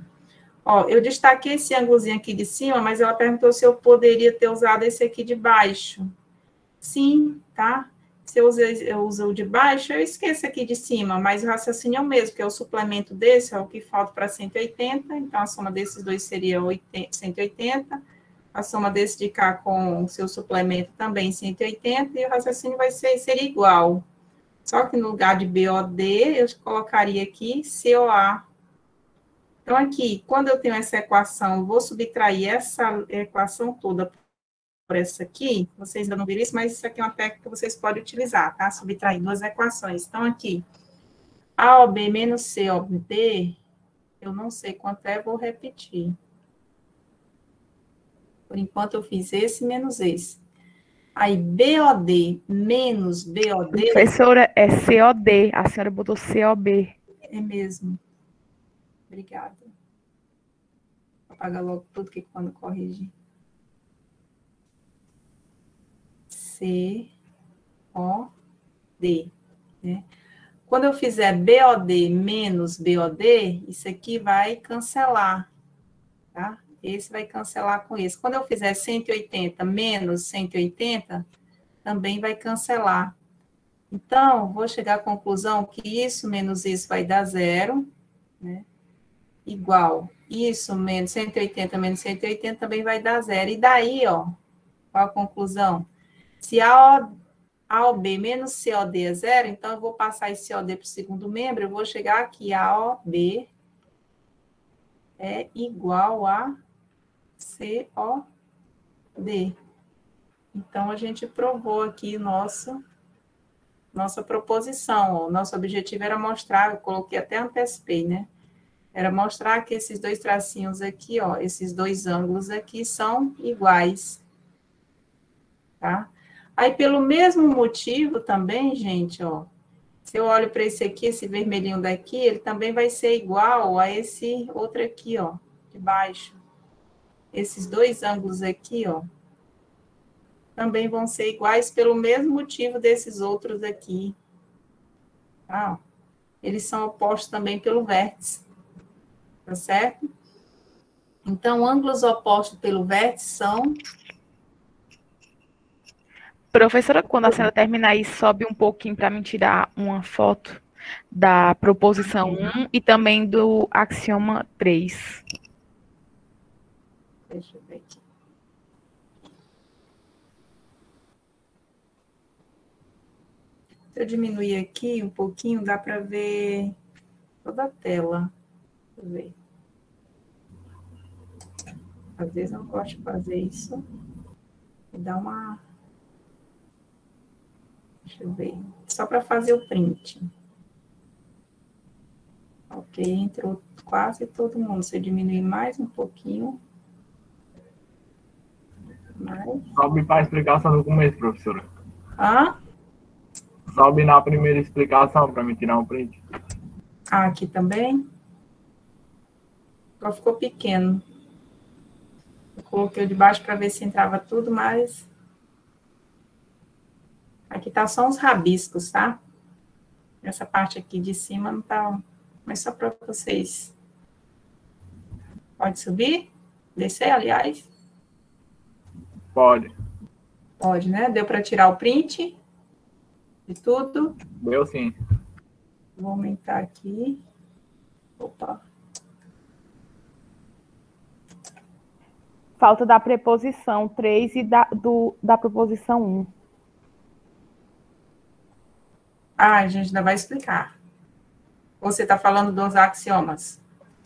Ó, eu destaquei esse ângulozinho aqui de cima, mas ela perguntou se eu poderia ter usado esse aqui de baixo. Sim, tá? Se eu uso o de baixo, eu esqueço aqui de cima, mas o raciocínio é o mesmo, que é o suplemento desse, é o que falta para 180, então a soma desses dois seria 180, a soma desse de cá com o seu suplemento também 180, e o raciocínio seria igual. Só que no lugar de BOD, eu colocaria aqui COA. Então, aqui, quando eu tenho essa equação, eu vou subtrair essa equação toda por essa aqui. Vocês ainda não viram isso, mas isso aqui é uma técnica que vocês podem utilizar, tá? Subtrair duas equações. Então, aqui, AOB menos COD, eu não sei quanto é, vou repetir. Por enquanto, eu fiz esse menos esse. Aí, BOD menos BOD... Professora, é COD. A senhora botou COB. É mesmo. Obrigada. Apaga logo tudo que quando corrigir. COD, né? Quando eu fizer BOD menos BOD, isso aqui vai cancelar, tá? Esse vai cancelar com esse. Quando eu fizer 180 menos 180, também vai cancelar. Então, vou chegar à conclusão que isso menos isso vai dar zero, né? Igual isso menos 180 menos 180 também vai dar zero. E daí, ó, qual a conclusão? Se AOB menos COD é zero, então eu vou passar esse COD para o segundo membro, eu vou chegar aqui, AOB é igual a COD. Então, a gente provou aqui nossa proposição. Ó. Nosso objetivo era mostrar, eu coloquei até antecipei, né? Era mostrar que esses dois tracinhos aqui, ó, esses dois ângulos aqui são iguais, tá? Aí, pelo mesmo motivo também, gente, ó, se eu olho para esse aqui, esse vermelhinho daqui, ele também vai ser igual a esse outro aqui, ó, de baixo. Esses dois ângulos aqui, ó, também vão ser iguais pelo mesmo motivo desses outros aqui. Tá? Eles são opostos também pelo vértice. Tá certo? Então, ângulos opostos pelo vértice são... Professora, quando a senhora terminar aí, sobe um pouquinho para me tirar uma foto da proposição 1 e também do axioma 3. Deixa eu ver aqui. Se eu diminuir aqui um pouquinho, dá para ver toda a tela. Deixa eu ver. Às vezes eu gosto de fazer isso. E dar uma... Deixa eu ver. Só para fazer o print. Ok. Ok, entrou quase todo mundo. Você diminui mais um pouquinho. Mais. Sobe para a explicação do começo, professora. Ah, Sobe na primeira explicação para me tirar um print. aqui também. Só ficou pequeno. Eu coloquei o de baixo para ver se entrava tudo, mas... Aqui tá só uns rabiscos, tá? Essa parte aqui de cima não tá... Mas só para vocês. Pode subir? Descer, aliás? Pode. Pode, né? Deu para tirar o print de tudo. Deu sim. Vou aumentar aqui. Opa. Falta da preposição 3 e da preposição 1. Ah, a gente ainda vai explicar. Você está falando dos axiomas?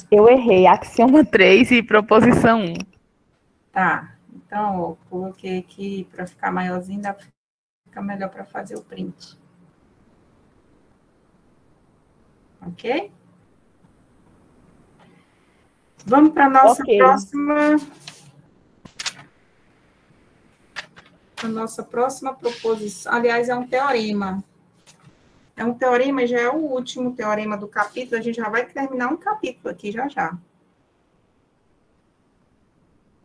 Eu errei. Axioma 3 e proposição 1. Tá. Então, eu coloquei aqui para ficar maiorzinho, fica melhor para fazer o print. Ok? Vamos para a nossa próxima... A nossa próxima proposição, aliás, é um teorema. É um teorema e já é o último teorema do capítulo. A gente já vai terminar um capítulo aqui já já.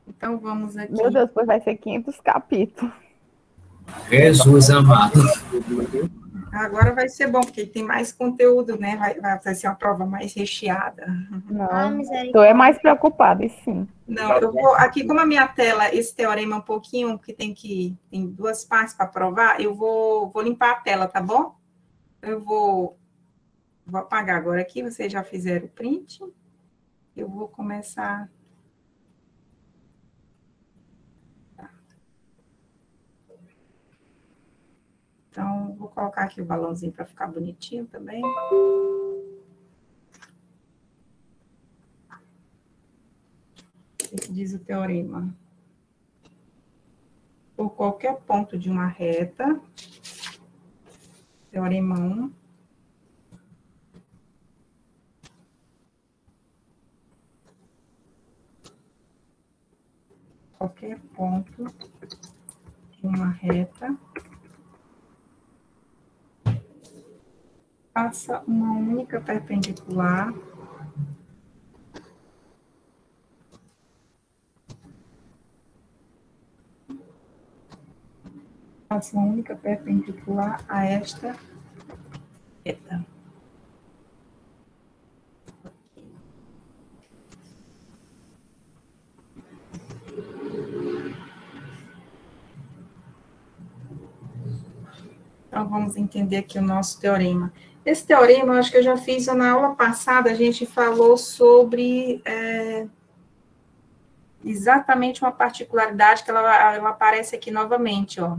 Então, vamos aqui. Meu Deus, pois vai ser 500 capítulos. Jesus amado. Agora vai ser bom, porque tem mais conteúdo, né? Vai ser uma prova mais recheada. Não, estou mais preocupada, e sim. Não, eu vou... Aqui, como a minha tela, esse teorema é um pouquinho, que tem duas partes para provar, eu vou limpar a tela, tá bom? Eu vou apagar agora aqui, vocês já fizeram o print. Eu vou começar... Então, vou colocar aqui o balãozinho para ficar bonitinho também. O que diz o teorema? Por qualquer ponto de uma reta, teorema 1, qualquer ponto de uma reta, passa uma única perpendicular a esta reta. Então, vamos entender aqui o nosso teorema. Esse teorema, eu acho que eu já fiz na aula passada, a gente falou sobre exatamente uma particularidade que ela aparece aqui novamente, ó.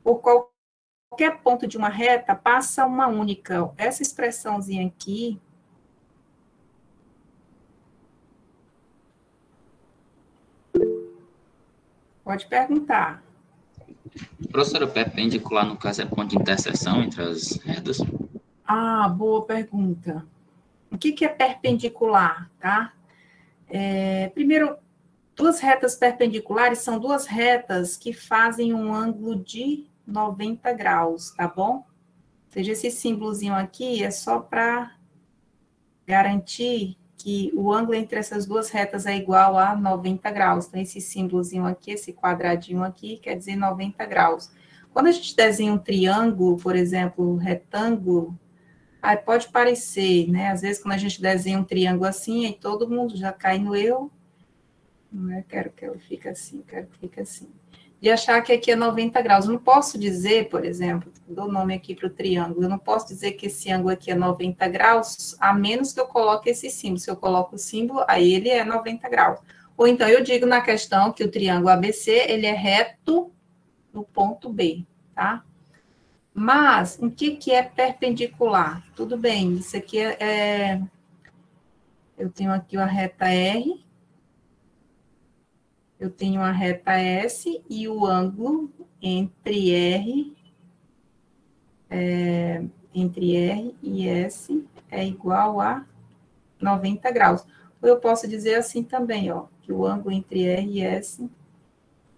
Por qualquer ponto de uma reta, passa uma única. Essa expressãozinha aqui... Pode perguntar. Professora, perpendicular, no caso, é ponto de interseção entre as retas? Ah, boa pergunta. O que é perpendicular, tá? Primeiro, duas retas perpendiculares são duas retas que fazem um ângulo de 90 graus, tá bom? Ou seja, esse símbolozinho aqui é só para garantir que o ângulo entre essas duas retas é igual a 90 graus. Então, esse símbolozinho aqui, esse quadradinho aqui, quer dizer 90 graus. Quando a gente desenha um triângulo, por exemplo, um retângulo, aí pode parecer, né? Às vezes, quando a gente desenha um triângulo assim, aí todo mundo já cai no erro. Não é? Quero que ele fique assim, quero que fique assim. De achar que aqui é 90 graus. Eu não posso dizer, por exemplo, dou nome aqui para o triângulo, eu não posso dizer que esse ângulo aqui é 90 graus, a menos que eu coloque esse símbolo. Se eu coloco o símbolo, aí ele é 90 graus. Ou então eu digo na questão que o triângulo ABC, ele é reto no ponto B, tá? Mas, o que é perpendicular? Tudo bem, isso aqui eu tenho aqui uma reta R, eu tenho uma reta S, e o ângulo entre R e S é igual a 90 graus. Ou eu posso dizer assim também, ó, que o ângulo entre R e S,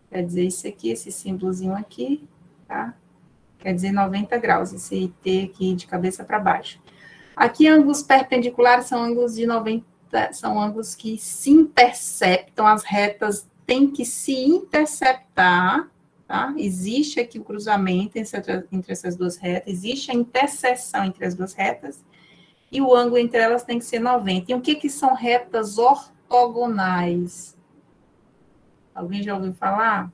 quer dizer isso aqui, esse símbolozinho aqui, tá? Quer dizer 90 graus, esse T aqui de cabeça para baixo. Aqui, ângulos perpendiculares são ângulos de 90, são ângulos que se interceptam, as retas têm que se interceptar, tá? Existe aqui o cruzamento entre essas duas retas, existe a interseção entre as duas retas, e o ângulo entre elas tem que ser 90. E o que são retas ortogonais? Alguém já ouviu falar?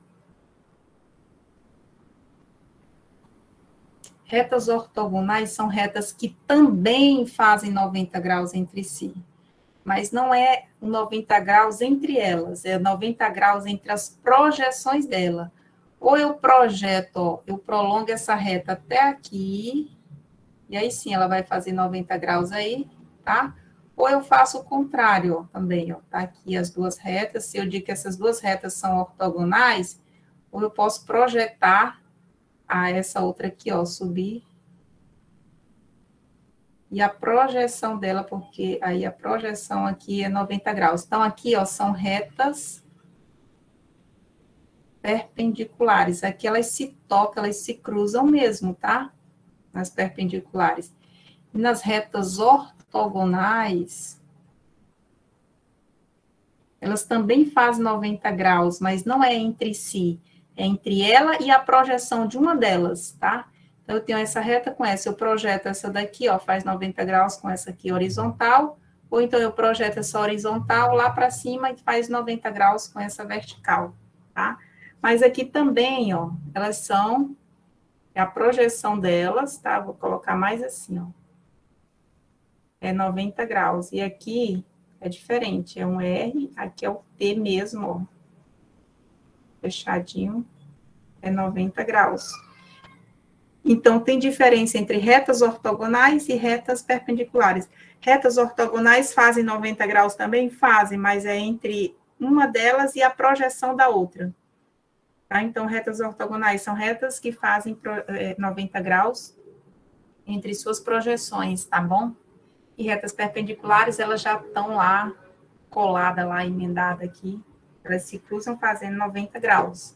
Retas ortogonais são retas que também fazem 90 graus entre si, mas não é 90 graus entre elas, é 90 graus entre as projeções dela. Ou eu projeto, ó, eu prolongo essa reta até aqui, e aí sim ela vai fazer 90 graus aí, tá? Ou eu faço o contrário, ó, também, ó, tá aqui as duas retas, se eu digo que essas duas retas são ortogonais, ou eu posso projetar a essa outra aqui, ó, subir. E a projeção dela, porque aí a projeção aqui é 90 graus. Então, aqui, ó, são retas perpendiculares. Aqui elas se tocam, elas se cruzam mesmo, tá? Nas perpendiculares. E nas retas ortogonais, elas também fazem 90 graus, mas não é entre si. É entre ela e a projeção de uma delas, tá? Então, eu tenho essa reta com essa, eu projeto essa daqui, ó, faz 90 graus com essa aqui horizontal, ou então eu projeto essa horizontal lá para cima e faz 90 graus com essa vertical, tá? Mas aqui também, ó, elas são, a projeção delas, tá? Vou colocar mais assim, ó. É 90 graus. E aqui é diferente, é um R, aqui é o T mesmo, ó. Fechadinho, é 90 graus. Então, tem diferença entre retas ortogonais e retas perpendiculares. Retas ortogonais fazem 90 graus também? Fazem, mas é entre uma delas e a projeção da outra. Tá? Então, retas ortogonais são retas que fazem 90 graus entre suas projeções, tá bom? E retas perpendiculares, elas já estão lá, coladas lá, emendadas aqui. Elas se cruzam fazendo 90 graus,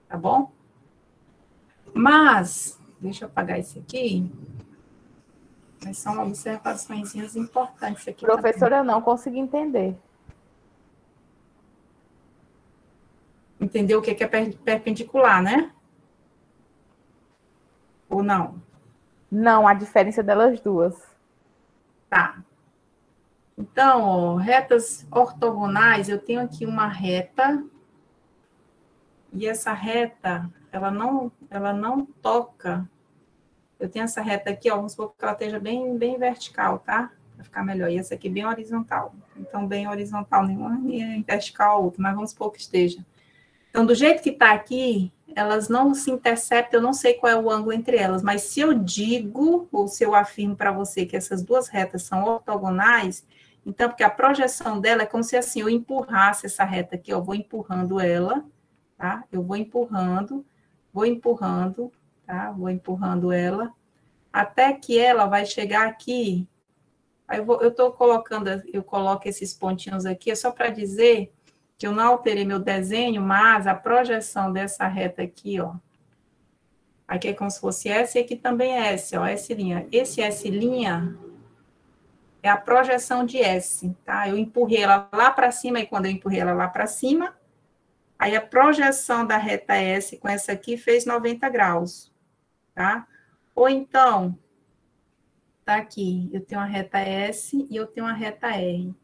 tá bom? Mas, deixa eu apagar isso aqui. Mas são observações importantes aqui. Professora, eu não consegui entender. Entendeu o que é perpendicular, né? Ou não? Não, a diferença delas duas. Tá. Então, ó, retas ortogonais, eu tenho aqui uma reta, e essa reta, ela não toca. Eu tenho essa reta aqui, ó, vamos supor que ela esteja bem vertical, tá? Para ficar melhor. E essa aqui bem horizontal. Então, bem horizontal, nenhuma e vertical a outra, mas vamos supor que esteja. Então, do jeito que está aqui, elas não se interceptam, eu não sei qual é o ângulo entre elas, mas se eu digo, ou se eu afirmo para você que essas duas retas são ortogonais, então, porque a projeção dela é como se assim, eu empurrasse essa reta aqui, ó, vou empurrando ela, tá? Eu vou empurrando, tá? Vou empurrando ela, até que ela vai chegar aqui. Aí eu estou colocando, eu coloco esses pontinhos aqui, é só para dizer que eu não alterei meu desenho, mas a projeção dessa reta aqui, ó, aqui é como se fosse S, e aqui também é S, ó, S'. Esse S' é a projeção de S, tá? Eu empurrei ela lá para cima, e quando eu empurrei ela lá para cima, aí a projeção da reta S com essa aqui fez 90 graus, tá? Ou então, tá aqui, eu tenho uma reta S e eu tenho uma reta R.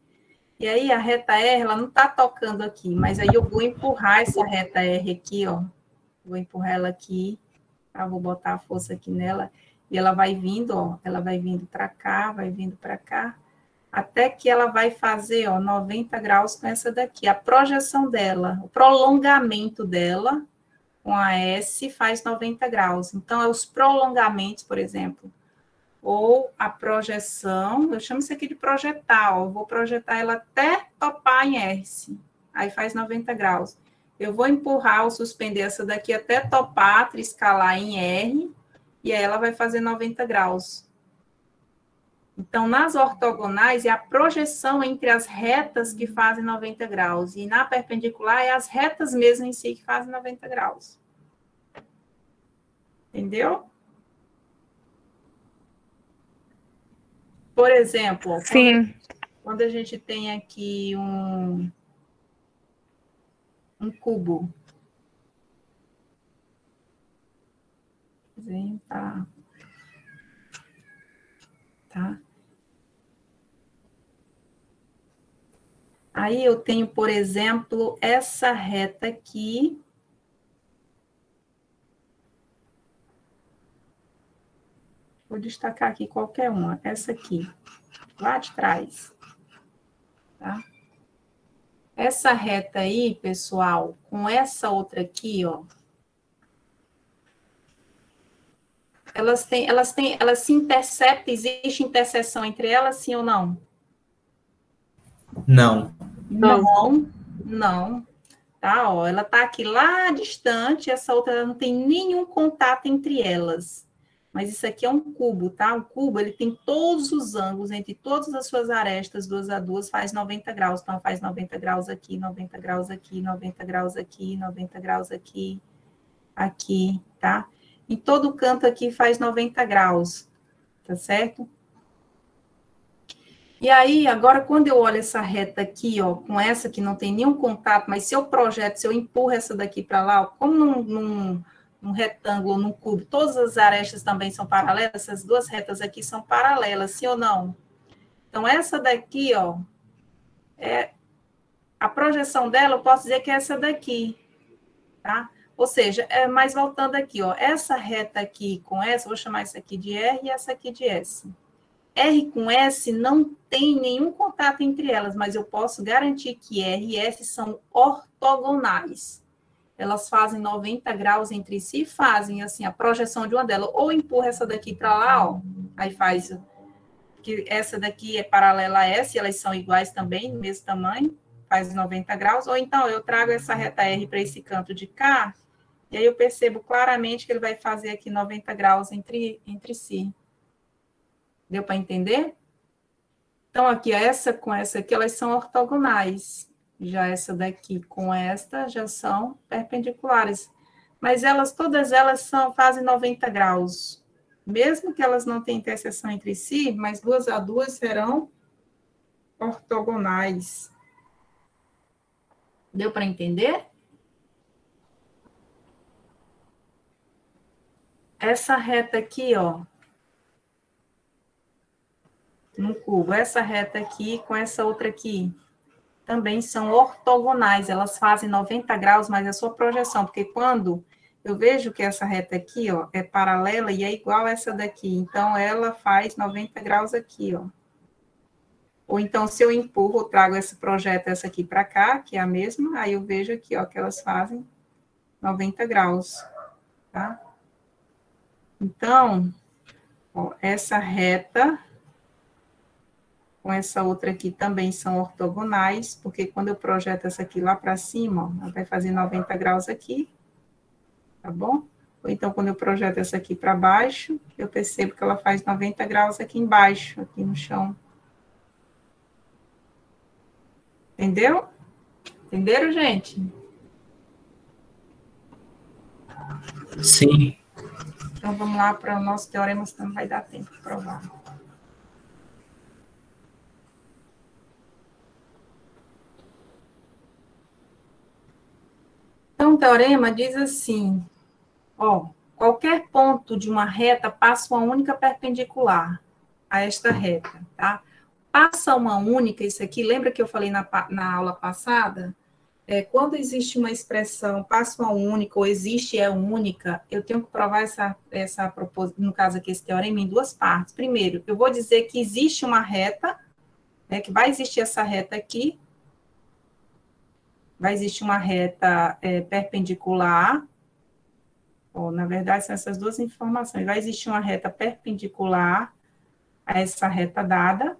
E aí, a reta R, ela não tá tocando aqui, mas aí eu vou empurrar essa reta R aqui, ó. Vou empurrar ela aqui, tá? Vou botar a força aqui nela, e ela vai vindo, ó, ela vai vindo para cá, vai vindo para cá, até que ela vai fazer, ó, 90 graus com essa daqui. A projeção dela, o prolongamento dela com a S faz 90 graus. Então, é os prolongamentos, por exemplo, ou a projeção, eu chamo isso aqui de projetar, ó, eu vou projetar ela até topar em S, aí faz 90 graus. Eu vou empurrar ou suspender essa daqui até topar, triscalar em R, e aí ela vai fazer 90 graus. Então, nas ortogonais, é a projeção entre as retas que fazem 90 graus. E na perpendicular, é as retas mesmo em si que fazem 90 graus. Entendeu? Por exemplo, Sim. quando a gente tem aqui um cubo. Tá? Aí eu tenho, por exemplo, essa reta aqui. Vou destacar aqui qualquer uma. Essa aqui, lá de trás. Tá? Essa reta aí, pessoal, com essa outra aqui, ó. Elas se interceptam, existe interseção entre elas, sim ou não? Não. Não. Tá, ó, ela tá aqui lá distante, essa outra ela não tem nenhum contato entre elas. Mas isso aqui é um cubo, tá? O cubo, ele tem todos os ângulos entre todas as suas arestas, 2 a 2, faz 90 graus. Então, faz 90 graus aqui, 90 graus aqui, 90 graus aqui, 90 graus aqui, aqui, tá? Em todo canto aqui faz 90 graus, tá certo? E aí, agora, quando eu olho essa reta aqui, ó, com essa que não tem nenhum contato, mas se eu projeto, se eu empurro essa daqui para lá, ó, como num retângulo, num cubo, todas as arestas também são paralelas, essas duas retas aqui são paralelas, sim ou não? Então, essa daqui, ó, a projeção dela, eu posso dizer que é essa daqui, tá? Ou seja, mas voltando aqui, ó, essa reta aqui com essa, vou chamar essa aqui de R e essa aqui de S. R com S não tem nenhum contato entre elas, mas eu posso garantir que R e S são ortogonais. Elas fazem 90 graus entre si, fazem assim a projeção de uma delas, ou empurra essa daqui para lá, ó, aí faz que essa daqui é paralela a essa, e elas são iguais também, no mesmo tamanho, faz 90 graus, ou então eu trago essa reta R para esse canto de cá, e aí eu percebo claramente que ele vai fazer aqui 90 graus entre si. Deu para entender? Então, aqui, essa com essa aqui, elas são ortogonais. Já essa daqui com esta já são perpendiculares. Mas todas elas fazem 90 graus. Mesmo que elas não tenham interseção entre si, mas 2 a 2 serão ortogonais. Deu para entender? Essa reta aqui, ó, no cubo, essa reta aqui com essa outra aqui, também são ortogonais, elas fazem 90 graus, mas é a sua projeção, porque quando eu vejo que essa reta aqui, ó, é paralela e é igual a essa daqui, então ela faz 90 graus aqui, ó. Ou então, se eu empurro, eu trago projeto essa aqui para cá, que é a mesma, aí eu vejo aqui, ó, que elas fazem 90 graus, tá? Então, ó, essa reta com essa outra aqui também são ortogonais, porque quando eu projeto essa aqui lá para cima, ó, ela vai fazer 90 graus aqui, tá bom? Ou então, quando eu projeto essa aqui para baixo, eu percebo que ela faz 90 graus aqui embaixo, aqui no chão. Entendeu? Entenderam, gente? Sim. Então, vamos lá para o nosso teorema, senão não vai dar tempo de provar. Então, o teorema diz assim, ó, qualquer ponto de uma reta passa uma única perpendicular a esta reta, tá? Passa uma única, isso aqui, lembra que eu falei na aula passada? Quando existe uma expressão, passa uma única, ou existe única, eu tenho que provar essa proposição, no caso aqui, esse teorema, em duas partes. Primeiro, eu vou dizer que existe uma reta, né, que vai existir essa reta aqui, vai existir uma reta perpendicular, ou, na verdade, são essas duas informações, vai existir uma reta perpendicular a essa reta dada,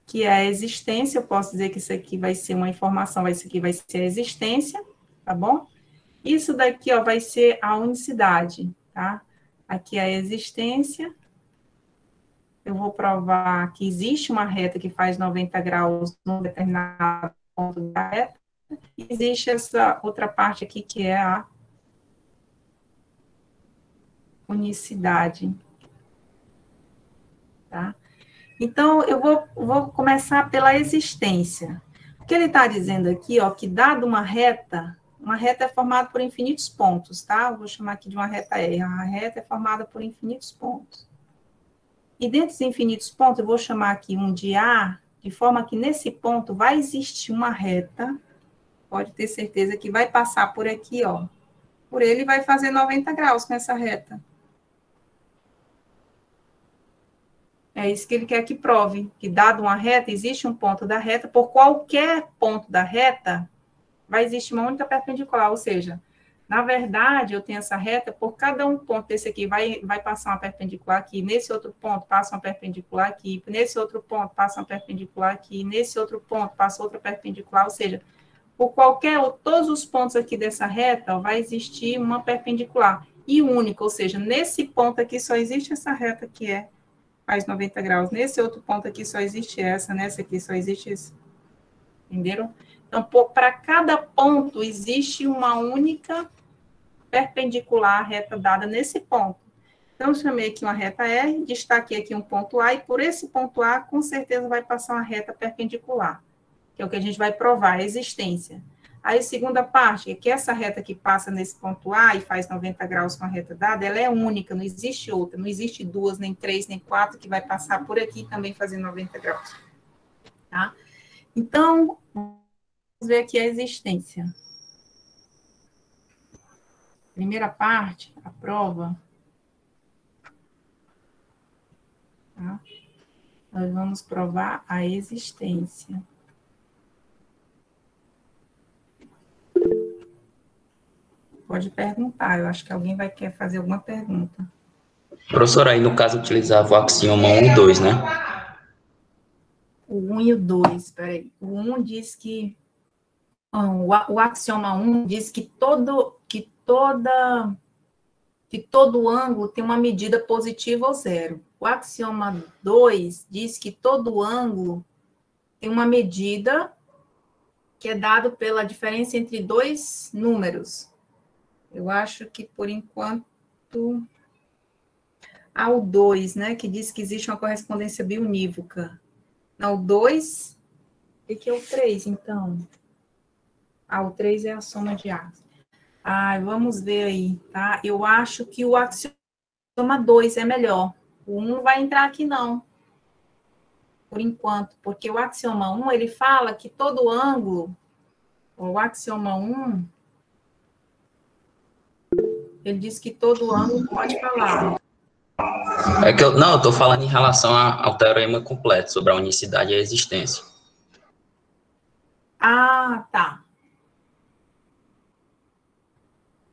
que é a existência, eu posso dizer que isso aqui vai ser uma informação, isso aqui vai ser a existência, tá bom? Isso daqui, ó, vai ser a unicidade, tá? Aqui é a existência, eu vou provar que existe uma reta que faz 90 graus num determinado ponto da reta, e existe essa outra parte aqui que é a unicidade. Tá? Então, eu vou começar pela existência. O que ele está dizendo aqui, ó, que dado uma reta é formada por infinitos pontos, tá? Eu vou chamar aqui de uma reta R. A reta é formada por infinitos pontos. E dentro dos infinitos pontos, eu vou chamar aqui um de A, de forma que nesse ponto vai existir uma reta, pode ter certeza que vai passar por aqui, ó. Por ele vai fazer 90 graus com essa reta. É isso que ele quer que prove, que dado uma reta, existe um ponto da reta, por qualquer ponto da reta, vai existir uma única perpendicular, ou seja, na verdade, eu tenho essa reta, por cada um ponto desse aqui, vai passar uma perpendicular aqui, nesse outro ponto passa uma perpendicular aqui, nesse outro ponto passa uma perpendicular aqui, nesse outro ponto passa outra perpendicular, ou seja, por todos os pontos aqui dessa reta, ó, vai existir uma perpendicular, e única, ou seja, nesse ponto aqui só existe essa reta que faz 90 graus, nesse outro ponto aqui só existe essa, nessa aqui só existe esse, entenderam? Então, para cada ponto, existe uma única perpendicular reta dada nesse ponto. Então, eu chamei aqui uma reta R, destaquei aqui um ponto A, e por esse ponto A, com certeza vai passar uma reta perpendicular, que é o que a gente vai provar, a existência. Aí, a segunda parte, é que essa reta que passa nesse ponto A e faz 90 graus com a reta dada, ela é única, não existe outra, não existe duas, nem três, nem quatro, que vai passar por aqui também fazendo 90 graus. Tá? Então, vamos ver aqui a existência. Primeira parte, a prova. Tá? Nós vamos provar a existência. Pode perguntar, eu acho que alguém vai querer fazer alguma pergunta. Professora, aí no caso utilizava o axioma 1 e 2, né? O 1 e o 2, peraí. O 1 diz que... o axioma 1 diz que todo ângulo tem uma medida positiva ou zero. O axioma 2 diz que todo ângulo tem uma medida que é dado pela diferença entre dois números. Eu acho que, por enquanto, há o 2, né, que diz que existe uma correspondência biunívoca. Não, o 2, o que é o 3, então? O 3 é a soma de A. Vamos ver aí, tá? Eu acho que o axioma 2 é melhor. O 1 não vai entrar aqui, não. Por enquanto, porque o axioma 1, ele fala que todo ângulo, o axioma 1... Ele diz que todo ângulo pode falar. É que eu estou falando em relação ao teorema completo sobre a unicidade e a existência. Tá.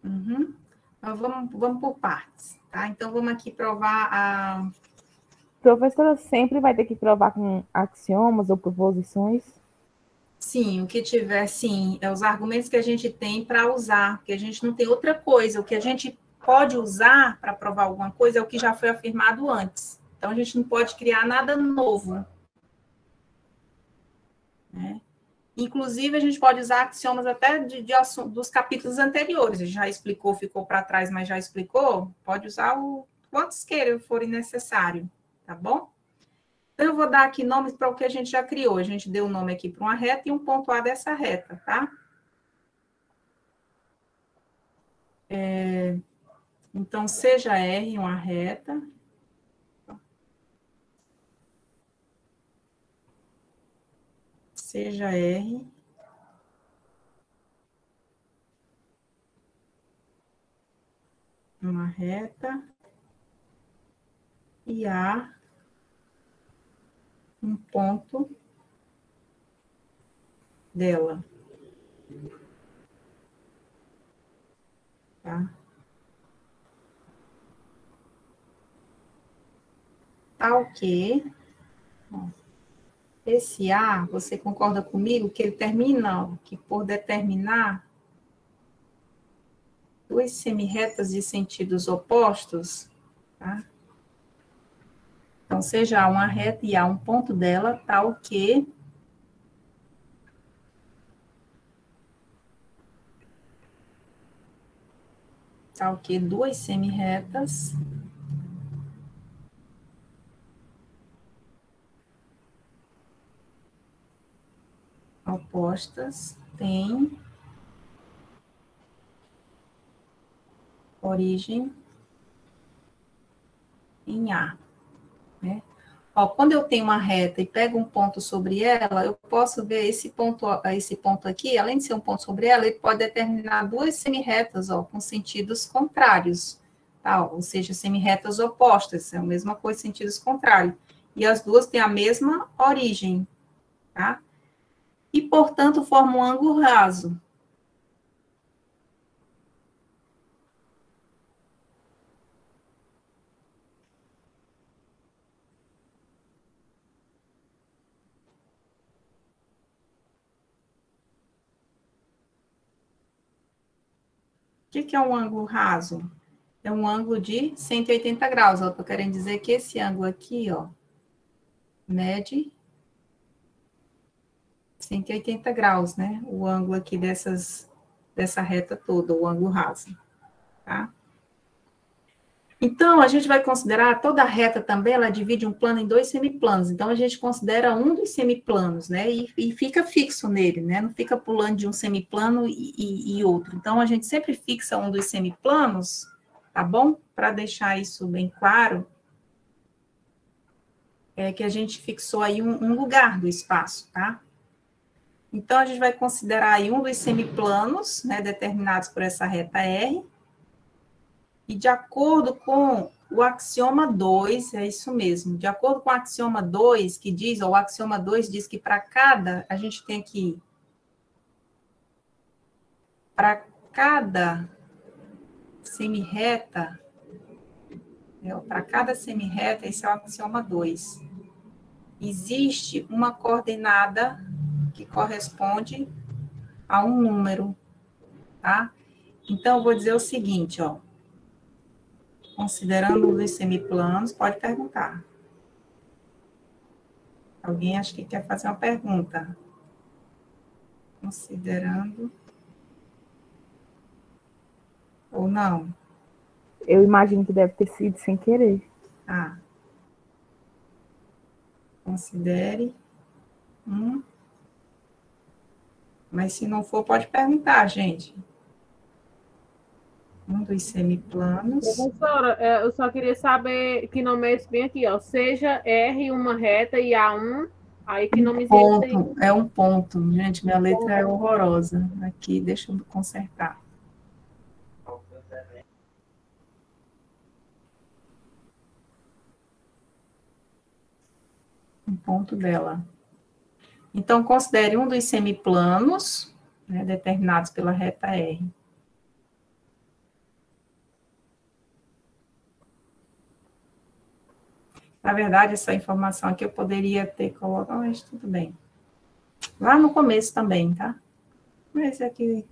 Uhum. Então, vamos por partes, tá? Então, vamos aqui provar a... Professora, sempre vai ter que provar com axiomas ou proposições? Sim, o que tiver, sim, é os argumentos que a gente tem para usar, porque a gente não tem outra coisa. O que a gente pode usar para provar alguma coisa é o que já foi afirmado antes. Então, a gente não pode criar nada novo. Né? Inclusive, a gente pode usar axiomas até dos capítulos anteriores. A gente já explicou, ficou para trás, mas já explicou. Pode usar quantos forem necessário, tá bom? Então, eu vou dar aqui nomes para o que a gente já criou. A gente deu o nome aqui para uma reta e um ponto A dessa reta, tá? Então, seja R uma reta. Seja R uma reta e A um ponto dela. Tá? Tal que esse A, você concorda comigo que ele termina, que por determinar duas semirretas de sentidos opostos, tá? Então, seja A uma reta e A um ponto dela, tal que duas semirretas opostas têm origem em A, né? Ó, quando eu tenho uma reta e pego um ponto sobre ela, eu posso ver esse ponto aqui, além de ser um ponto sobre ela, ele pode determinar duas semirretas, ó, com sentidos contrários, tá? Ou seja, semirretas opostas, é a mesma coisa, sentidos contrários. E as duas têm a mesma origem, tá? E, portanto, formam um ângulo raso. O que é um ângulo raso? É um ângulo de 180 graus. Eu estou querendo dizer que esse ângulo aqui, ó, mede 180 graus, né? O ângulo aqui dessa reta toda, o ângulo raso, tá? Então, a gente vai considerar toda a reta também, ela divide um plano em dois semiplanos. Então, a gente considera um dos semiplanos, né? E fica fixo nele, né? Não fica pulando de um semiplano e outro. Então, a gente sempre fixa um dos semiplanos, tá bom? Para deixar isso bem claro, é que a gente fixou aí um lugar do espaço, tá? Então, a gente vai considerar aí um dos semiplanos, né, determinados por essa reta R, e de acordo com o axioma 2, é isso mesmo, de acordo com o axioma 2, que diz, ó, o axioma 2 diz que para cada, a gente tem que, para cada semirreta, esse é o axioma 2, existe uma coordenada que corresponde a um número, tá? Então, eu vou dizer o seguinte, ó, considerando os semiplanos, pode perguntar. Alguém acha que quer fazer uma pergunta? Considerando ou não? Eu imagino que deve ter sido sem querer. Ah. Considere um. Mas se não for, pode perguntar, gente. Um dos semiplanos. Professora, eu só queria saber que nome é esse bem aqui, ó. Seja R uma reta e A1, aí que nome Ponto, é um ponto. Gente, minha letra é horrorosa. Aqui, deixa eu consertar. Um ponto dela. Então, considere um dos semiplanos, né, determinados pela reta R. Na verdade, essa informação aqui eu poderia ter colocado, mas tudo bem. Lá no começo também, tá? Mas aqui,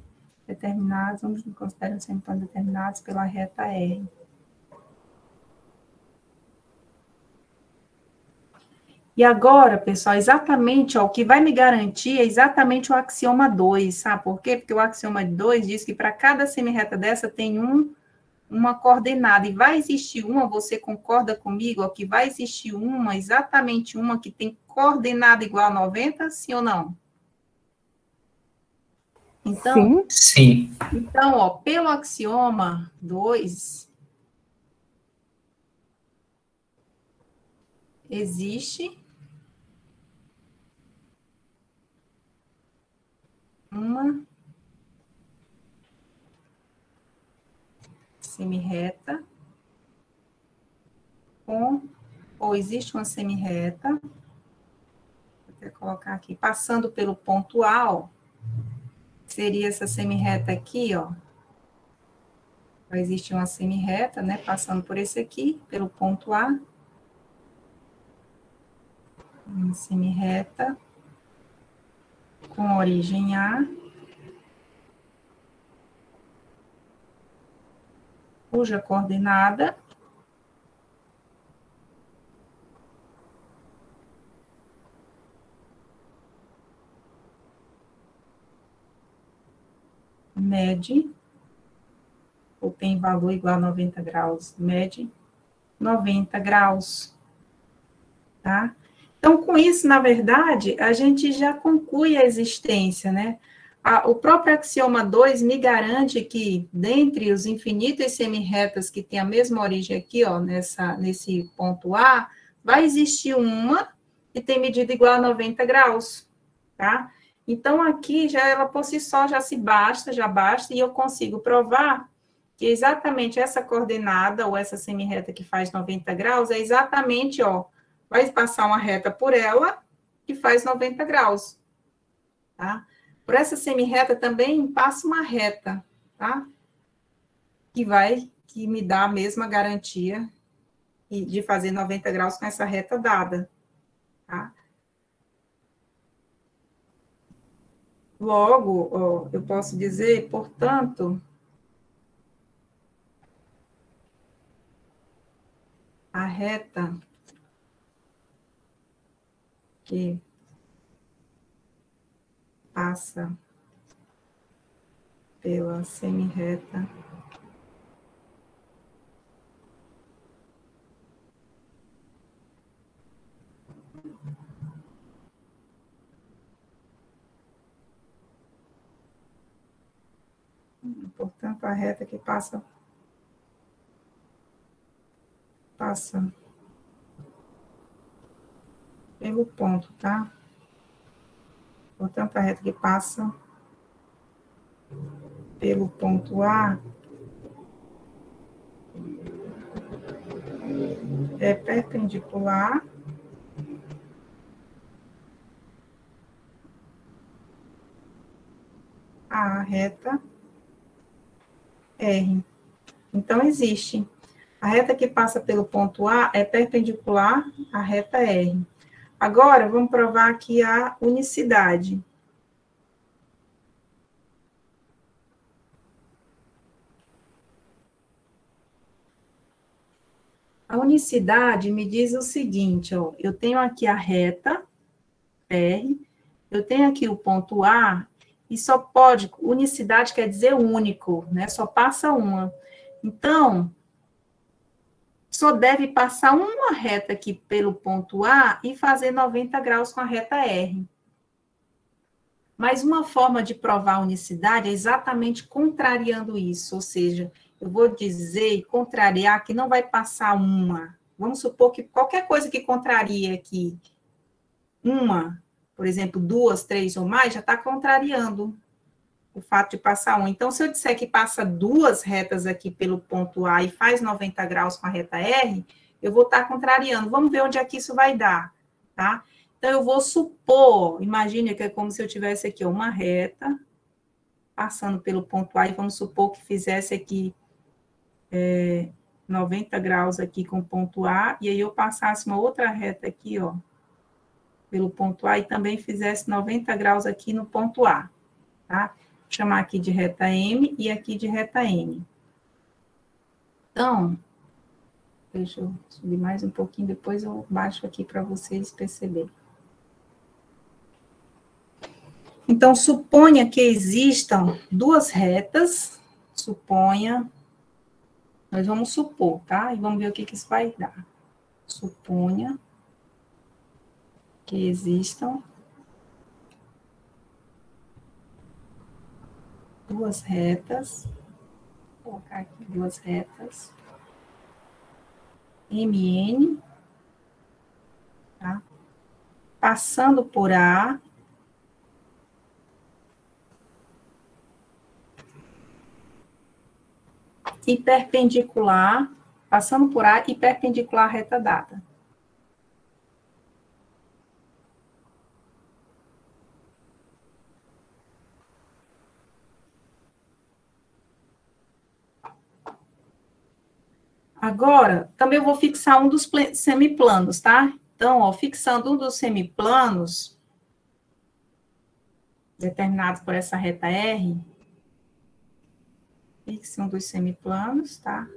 determinados, vamos considerar os semiplanos determinados pela reta R. E agora, pessoal, exatamente, ó, o que vai me garantir é exatamente o axioma 2, sabe por quê? Porque o axioma 2 diz que para cada semirreta dessa tem uma coordenada, e vai existir uma, você concorda comigo, ó, que vai existir uma, exatamente uma que tem coordenada igual a 90, sim ou não? Então, sim. Então, ó, pelo axioma 2, existe uma semirreta ou existe uma semirreta, vou até colocar aqui, passando pelo ponto A, ó, seria essa semirreta aqui, ó, vai existir uma semirreta, né, passando por esse aqui, pelo ponto A, uma semirreta com origem A, cuja coordenada mede, ou tem valor igual a 90 graus, mede 90 graus, tá? Então, com isso, na verdade, a gente já conclui a existência, né? O próprio axioma 2 me garante que, dentre os infinitas semirretas que têm a mesma origem aqui, ó, nesse ponto A, vai existir uma que tem medida igual a 90 graus, tá? Então, aqui, já ela por si só já basta, e eu consigo provar que exatamente essa coordenada, ou essa semirreta que faz 90 graus, é exatamente, ó, vai passar uma reta por ela, que faz 90 graus, tá? Por essa semirreta também passa uma reta, tá? Que me dá a mesma garantia de fazer 90 graus com essa reta dada, tá? Logo, ó, eu posso dizer, portanto, a reta que passa pela semirreta portanto, a reta que passa pelo ponto, tá? Portanto, a reta que passa pelo ponto A é perpendicular à reta R. Então, existe. A reta que passa pelo ponto A é perpendicular à reta R. Agora, vamos provar aqui a unicidade. A unicidade me diz o seguinte, ó, eu tenho aqui a reta R, eu tenho aqui o ponto A, e só pode, unicidade quer dizer único, né? Só passa uma. Então, só deve passar uma reta aqui pelo ponto A e fazer 90 graus com a reta R. Mas uma forma de provar a unicidade é exatamente contrariando isso, ou seja, eu vou dizer e contrariar que não vai passar uma. Vamos supor que qualquer coisa que contrarie aqui, uma, por exemplo, duas, três ou mais, já está contrariando o fato de passar um. Então, se eu disser que passa duas retas aqui pelo ponto A e faz 90 graus com a reta R, eu vou estar contrariando. Vamos ver onde é que isso vai dar, tá? Então, eu vou supor, imagine que é como se eu tivesse aqui uma reta, passando pelo ponto A, e vamos supor que fizesse aqui 90 graus aqui com o ponto A, e aí eu passasse uma outra reta aqui, ó, pelo ponto A, e também fizesse 90 graus aqui no ponto A, tá? Vou chamar aqui de reta M e aqui de reta N. Então, deixa eu subir mais um pouquinho, depois eu baixo aqui para vocês perceberem. Então, suponha que existam duas retas, nós vamos supor, tá? E vamos ver o que isso vai dar. Suponha que existam duas retas, vou colocar aqui duas retas, MN, tá? Passando por A, e perpendicular, passando por A e perpendicular à reta dada. Agora, também eu vou fixar um dos semiplanos, tá? Então, ó, fixando um dos semiplanos, determinados por essa reta R, fixe um dos semiplanos, tá?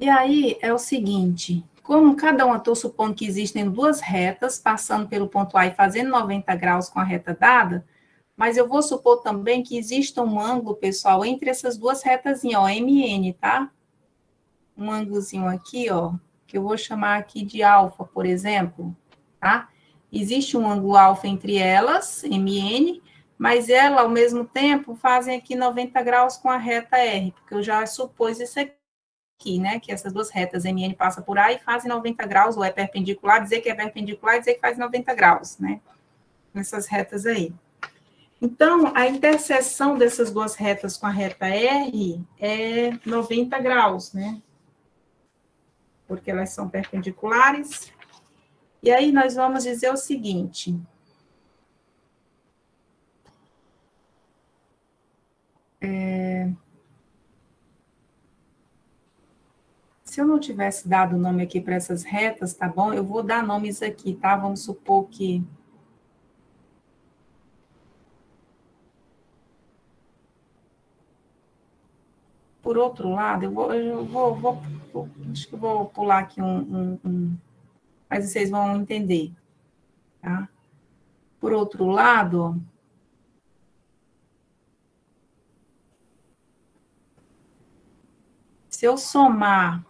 E aí é o seguinte, como cada uma, estou supondo que existem duas retas, passando pelo ponto A e fazendo 90 graus com a reta dada, mas eu vou supor também que exista um ângulo, pessoal, entre essas duas retazinhas, ó, MN, tá? Um ângulozinho aqui, ó, que eu vou chamar aqui de alfa, por exemplo, tá? Existe um ângulo alfa entre elas, MN, mas ela, ao mesmo tempo, fazem aqui 90 graus com a reta R, porque eu já supus isso aqui, né? Que essas duas retas, MN passa por A e fazem 90 graus, ou é perpendicular, dizer que é perpendicular, dizer que faz 90 graus, né? Nessas retas aí. Então, a interseção dessas duas retas com a reta R é 90 graus, né? Porque elas são perpendiculares. E aí, nós vamos dizer o seguinte. Se eu não tivesse dado nome aqui para essas retas, tá bom? Eu vou dar nomes aqui, tá? Vamos supor que... Por outro lado, acho que eu vou pular aqui mas vocês vão entender, tá? Por outro lado, se eu somar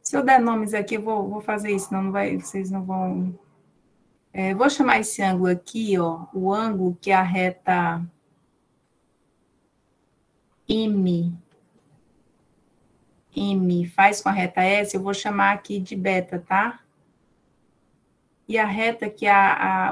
se eu der nomes aqui, eu vou fazer isso, senão não vai, vocês não vão... vou chamar esse ângulo aqui, ó, o ângulo que a reta M faz com a reta S, eu vou chamar aqui de beta, tá? E a reta que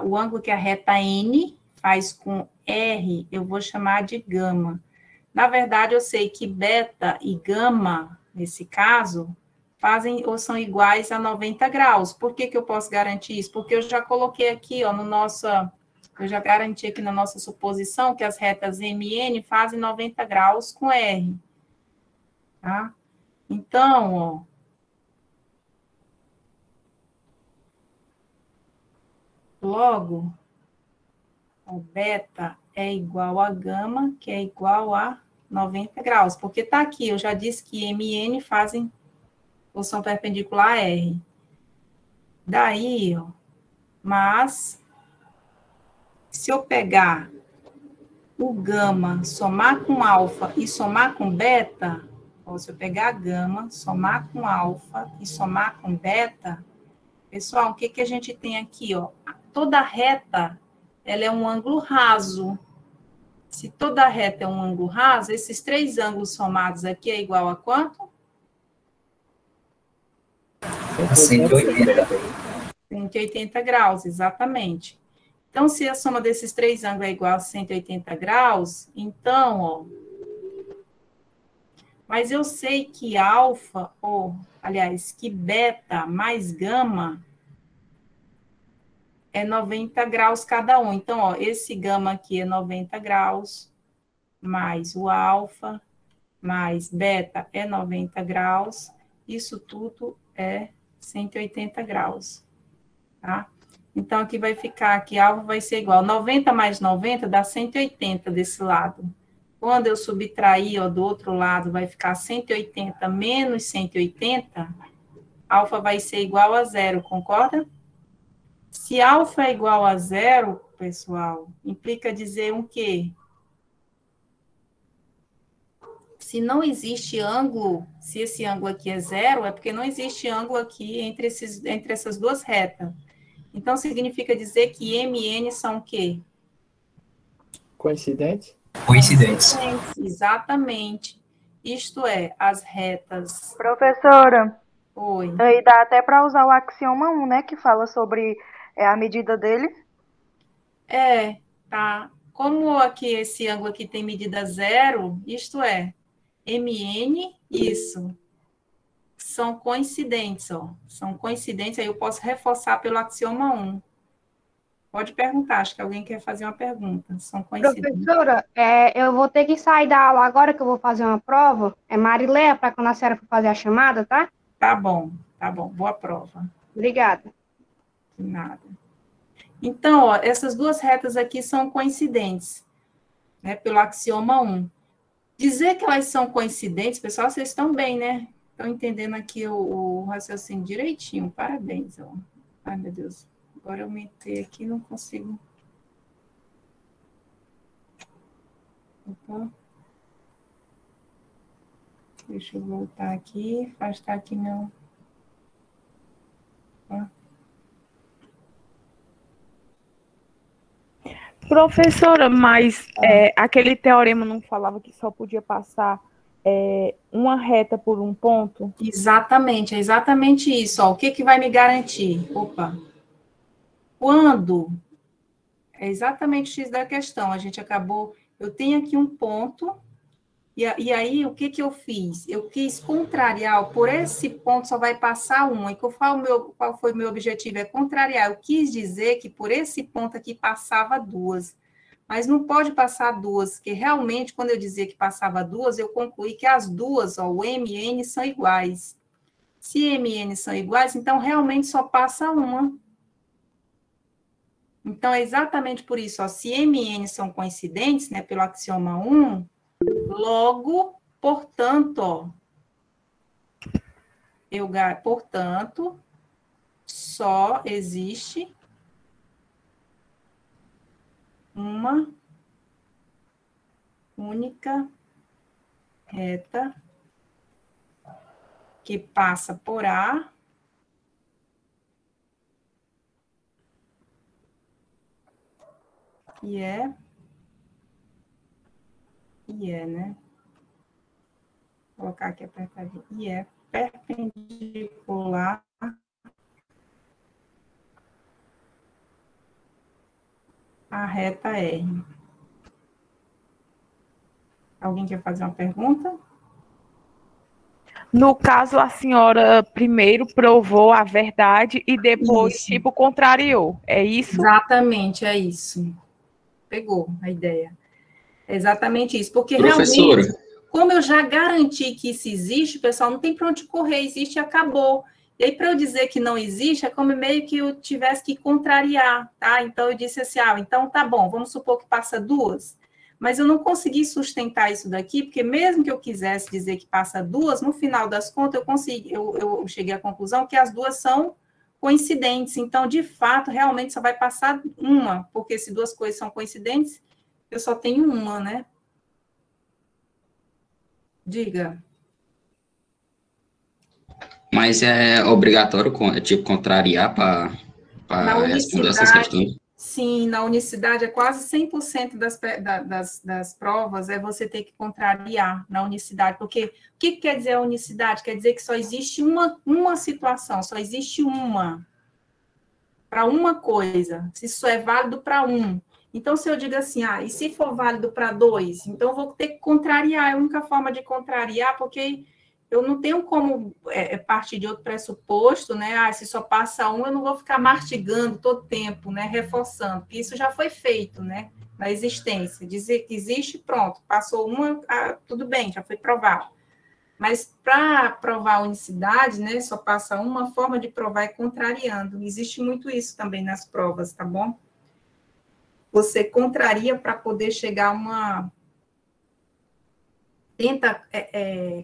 o ângulo que a reta N faz com R, eu vou chamar de gama. Na verdade, eu sei que beta e gama, nesse caso, fazem ou são iguais a 90 graus. Por que que eu posso garantir isso? Porque eu já coloquei aqui, ó, eu já garanti aqui na nossa suposição que as retas MN fazem 90 graus com R. Tá? Então, ó, logo, o beta é igual a gama, que é igual a 90 graus. Porque tá aqui, eu já disse que MN fazem ou são perpendicular a R. Daí, ó, mas, se eu pegar o gama, somar com alfa e somar com beta, ou se eu pegar a gama, somar com alfa e somar com beta, pessoal, o que que a gente tem aqui, ó? Toda reta, ela é um ângulo raso. Se toda reta é um ângulo raso, esses três ângulos somados aqui é igual a quanto? 180. 180 graus, exatamente. Então, se a soma desses três ângulos é igual a 180 graus, então, ó... Mas eu sei que alfa, aliás, que beta mais gama é 90 graus cada um. Então, ó, esse gama aqui é 90 graus, mais o alfa, mais beta é 90 graus. Isso tudo é 180 graus, tá? Então, aqui vai ficar, aqui alfa vai ser igual, 90 mais 90 dá 180 desse lado. Quando eu subtrair, ó, do outro lado, vai ficar 180 menos 180, alfa vai ser igual a zero, concorda? Se alfa é igual a zero, pessoal, implica dizer o quê? Se não existe ângulo, se esse ângulo aqui é zero, é porque não existe ângulo aqui entre essas duas retas. Então, significa dizer que MN são o quê? Coincidentes? Coincidentes. Exatamente. Isto é, as retas... Professora, Oi. aí dá até para usar o axioma 1, né, que fala sobre a medida dele. Tá. Como aqui esse ângulo aqui tem medida zero, isto é, MN, isso, são coincidentes, ó. São coincidentes, aí eu posso reforçar pelo axioma 1. Pode perguntar, acho que alguém quer fazer uma pergunta. São coincidentes. Professora, eu vou ter que sair da aula agora, que eu vou fazer uma prova. É Marileia, para quando a senhora for fazer a chamada, tá? Tá bom. Boa prova. Obrigada. De nada. Então, ó, essas duas retas aqui são coincidentes, né, pelo axioma 1. Dizer que elas são coincidentes, pessoal, vocês estão bem, né? Estão entendendo aqui o raciocínio direitinho. Parabéns. Ó. Ai, meu Deus. Agora eu aumentei aqui e não consigo. Opa. Deixa eu voltar aqui, afastar aqui meu... Professora, mas aquele teorema não falava que só podia passar uma reta por um ponto? Exatamente, é exatamente isso. Ó. O que vai me garantir? Opa! Quando... É exatamente o X da questão. A gente acabou... Eu tenho aqui um ponto... E aí, o que eu fiz? Eu quis contrariar, por esse ponto só vai passar um. E qual foi o meu objetivo? É contrariar. Eu quis dizer que por esse ponto aqui passava duas. Mas não pode passar duas, porque realmente, quando eu dizia que passava duas, eu concluí que as duas, ó, o M e N, são iguais. Se M e N são iguais, então realmente só passa uma. Então, é exatamente por isso, ó, se M e N são coincidentes, né, pelo axioma 1, logo, portanto, ó, portanto, só existe uma única reta que passa por A e é, né? Vou colocar aqui apertadinho. E é perpendicular à reta R. Alguém quer fazer uma pergunta? No caso, a senhora primeiro provou a verdade e depois, Isso. tipo, contrariou. É isso? Exatamente, é isso. Pegou a ideia. É exatamente isso. Porque Professora, realmente, como eu já garanti que isso existe, pessoal, não tem para onde correr, existe e acabou. E aí, para eu dizer que não existe, é como meio que eu tivesse que contrariar, tá? Então, eu disse assim, então tá bom, vamos supor que passa duas, mas eu não consegui sustentar isso daqui, porque mesmo que eu quisesse dizer que passa duas, no final das contas, eu cheguei à conclusão que as duas são coincidentes. Então, de fato, realmente só vai passar uma, porque se duas coisas são coincidentes, eu só tenho uma, né? Diga. mas é obrigatório, tipo, contrariar para responder essas questões? Sim, na unicidade é quase 100% das provas é você ter que contrariar na unicidade, porque o que quer dizer a unicidade? Quer dizer que só existe uma situação, só existe uma, para uma coisa, se isso é válido para um. Então, se eu digo assim, e se for válido para dois? Então, eu vou ter que contrariar, é a única forma de contrariar, porque eu não tenho como partir de outro pressuposto, né? Se só passa um, eu não vou ficar mastigando todo tempo, né? Reforçando, porque isso já foi feito, né? Na existência. Dizer que existe, pronto, passou uma, tudo bem, já foi provado. Mas para provar a unicidade, né? Só passa uma forma de provar é contrariando. Existe muito isso também nas provas, tá bom? Você contraria para poder chegar a uma... Tenta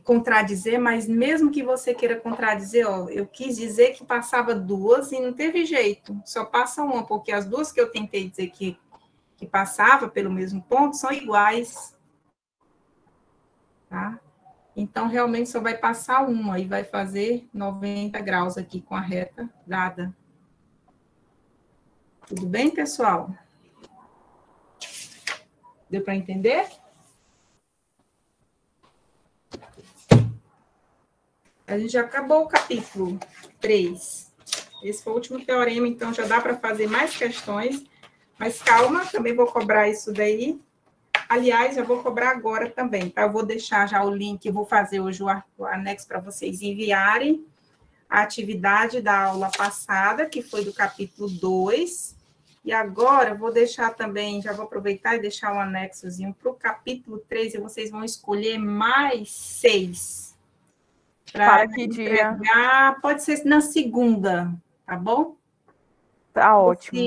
contradizer, mas mesmo que você queira contradizer, eu quis dizer que passava duas e não teve jeito, só passa uma, porque as duas que eu tentei dizer que passava pelo mesmo ponto são iguais. Tá? Então, realmente só vai passar uma e vai fazer 90 graus aqui com a reta dada. Tudo bem, pessoal? Deu para entender? A gente já acabou o capítulo 3. Esse foi o último teorema, então já dá para fazer mais questões. Mas calma, também vou cobrar isso daí. Aliás, já vou cobrar agora também, tá? Eu vou deixar já o link, eu vou fazer hoje o anexo para vocês enviarem a atividade da aula passada, que foi do capítulo 2. E agora eu vou deixar também, já vou aproveitar e deixar um anexozinho para o capítulo 3, e vocês vão escolher mais 6. Para que dia? Pode ser na segunda, tá bom? Tá ótimo.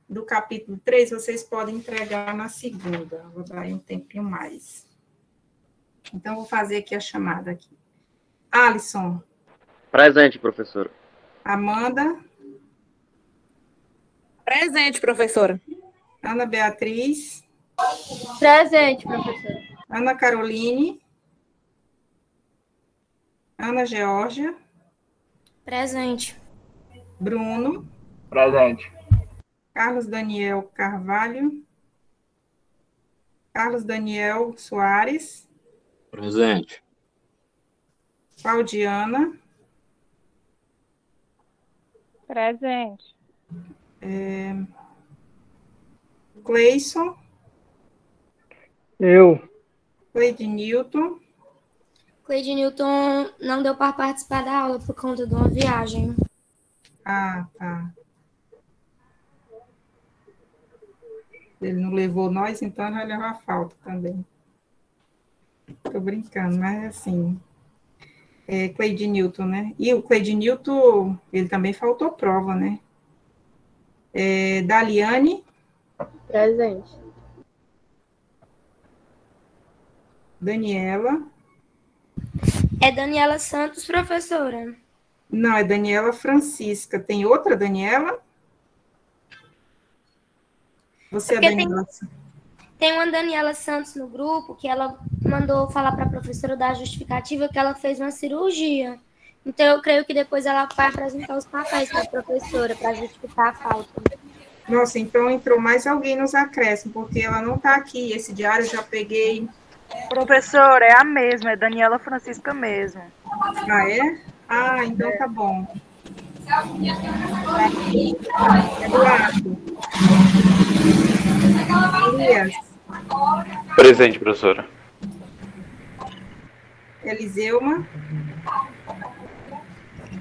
Do capítulo 3, vocês podem entregar na segunda. Vou dar aí um tempinho mais. Então, vou fazer aqui a chamada aqui. Alisson. Presente, professora. Amanda. Presente, professora. Ana Beatriz. Presente, professora. Ana Caroline. Ana Georgia. Presente. Bruno. Presente. Carlos Daniel Carvalho. Carlos Daniel Soares. Presente. Claudiana. Presente. Cleison. Eu. Cleide Newton. Cleide Newton não deu para participar da aula por conta de uma viagem. Ah, tá. Ele não levou nós, então ele vai levar falta também. Tô brincando, mas assim... Cleide Newton, né? E o Cleide Newton, ele também faltou prova, né? Daliane. Presente. Daniela. É Daniela Santos, professora. Não, é Daniela Francisca. Tem outra Daniela? Você é a Daniela? Tem uma Daniela Santos no grupo que ela mandou falar para a professora da justificativa que ela fez uma cirurgia. Então, eu creio que depois ela vai apresentar os papéis para a professora para justificar a falta. Nossa, então entrou mais alguém nos acréscimos, porque ela não está aqui. Esse diário eu já peguei. Professora, é a mesma, é Daniela Francisca mesmo. Ah, é? Ah, então tá bom. Eduardo. Elias. Presente, professora. Eliseuma.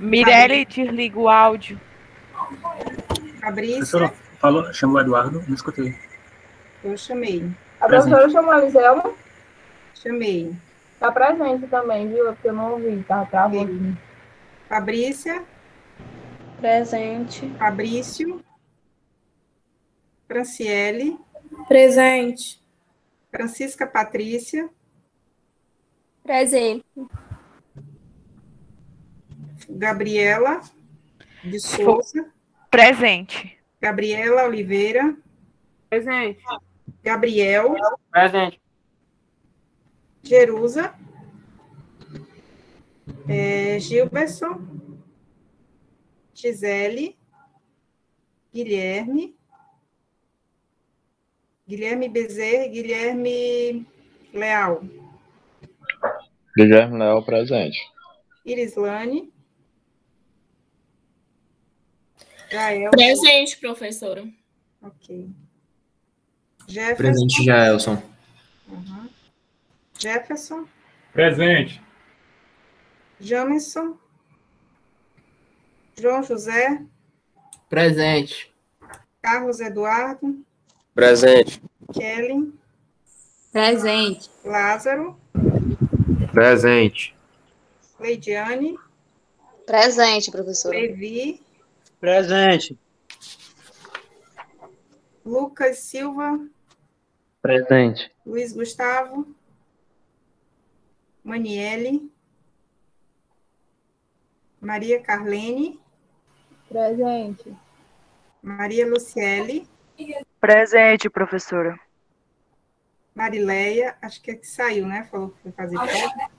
Mirelle, desliga o áudio. Fabrício. Professora, chamou o Eduardo, não escutei. Eu chamei. A professora chamou a Eliselma? Chamei. Tá presente também, viu? Porque eu não ouvi, tá travando. Fabrícia. Presente. Fabrício. Franciele. Presente. Francisca Patrícia. Presente. Gabriela de Souza. Presente. Gabriela Oliveira. Presente. Gabriel. Presente. Jerusa. Gilberson. Gisele. Guilherme. Guilherme Bezerra e Guilherme Leal. Guilherme Leal, presente. Irislane. Jael. Presente, professora. Ok. Jefferson. Presente, Jaelson. Uhum. Jefferson. Presente. Jamerson. João José. Presente. Carlos Eduardo. Presente. Kelly. Presente. Lázaro. Presente. Leidiane. Presente, professora. Levi. Presente. Lucas Silva. Presente. Luiz Gustavo. Maniele. Maria Carlene. Presente. Maria Luciele. Presente, professora. Marileia, acho que é que saiu, né? Falou que foi fazer prova.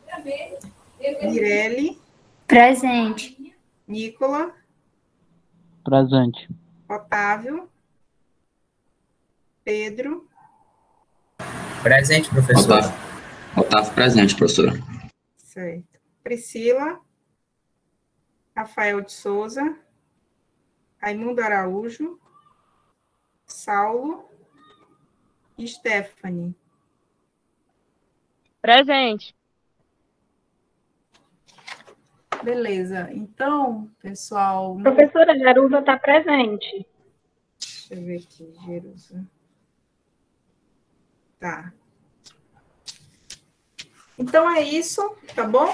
Mirelle. Presente. Nicola. Presente. Otávio. Pedro. Presente, professor. Otávio presente, professora. Certo. Priscila. Rafael de Souza. Raimundo Araújo. Saulo. E Stephanie. Presente. Beleza. Então, pessoal... Professora, Jerusa está presente. Deixa eu ver aqui, Jerusa. Tá. Então, é isso, tá bom?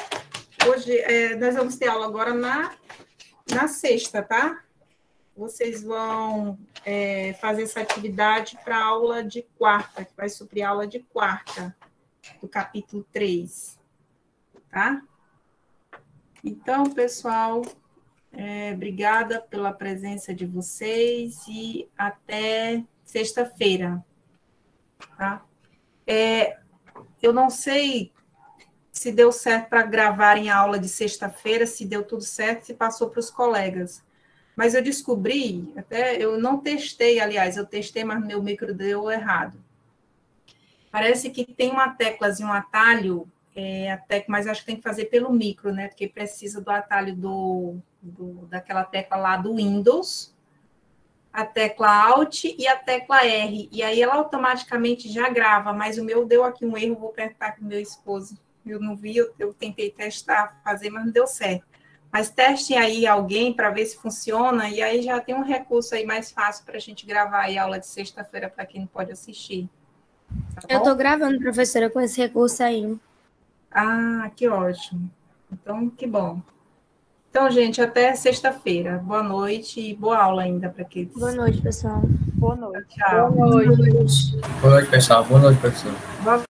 Hoje, nós vamos ter aula agora na sexta, tá? vocês vão fazer essa atividade para a aula de quarta, que vai suprir a aula de quarta, do capítulo 3, tá? Então, pessoal, obrigada pela presença de vocês e até sexta-feira, tá? Eu não sei se deu certo para gravarem a aula de sexta-feira, se deu tudo certo, se passou para os colegas. Mas eu descobri, eu não testei, aliás, eu testei, mas meu micro deu errado. Parece que tem uma teclazinha, um atalho, mas acho que tem que fazer pelo micro, né? Porque precisa do atalho daquela tecla lá do Windows, a tecla Alt e a tecla R. E aí ela automaticamente já grava, mas o meu deu aqui um erro, vou perguntar com o meu esposo. Eu não vi, eu tentei testar, fazer, mas não deu certo. Mas testem aí alguém para ver se funciona, e aí já tem um recurso aí mais fácil para a gente gravar aí a aula de sexta-feira para quem não pode assistir. Tá bom? Eu estou gravando, professora, com esse recurso aí. Ah, que ótimo. Então, que bom. Então, gente, até sexta-feira. Boa noite e boa aula ainda para quem. Boa noite, pessoal. Boa noite. Tchau. Boa noite. Boa noite, pessoal. Boa noite, professor. Boa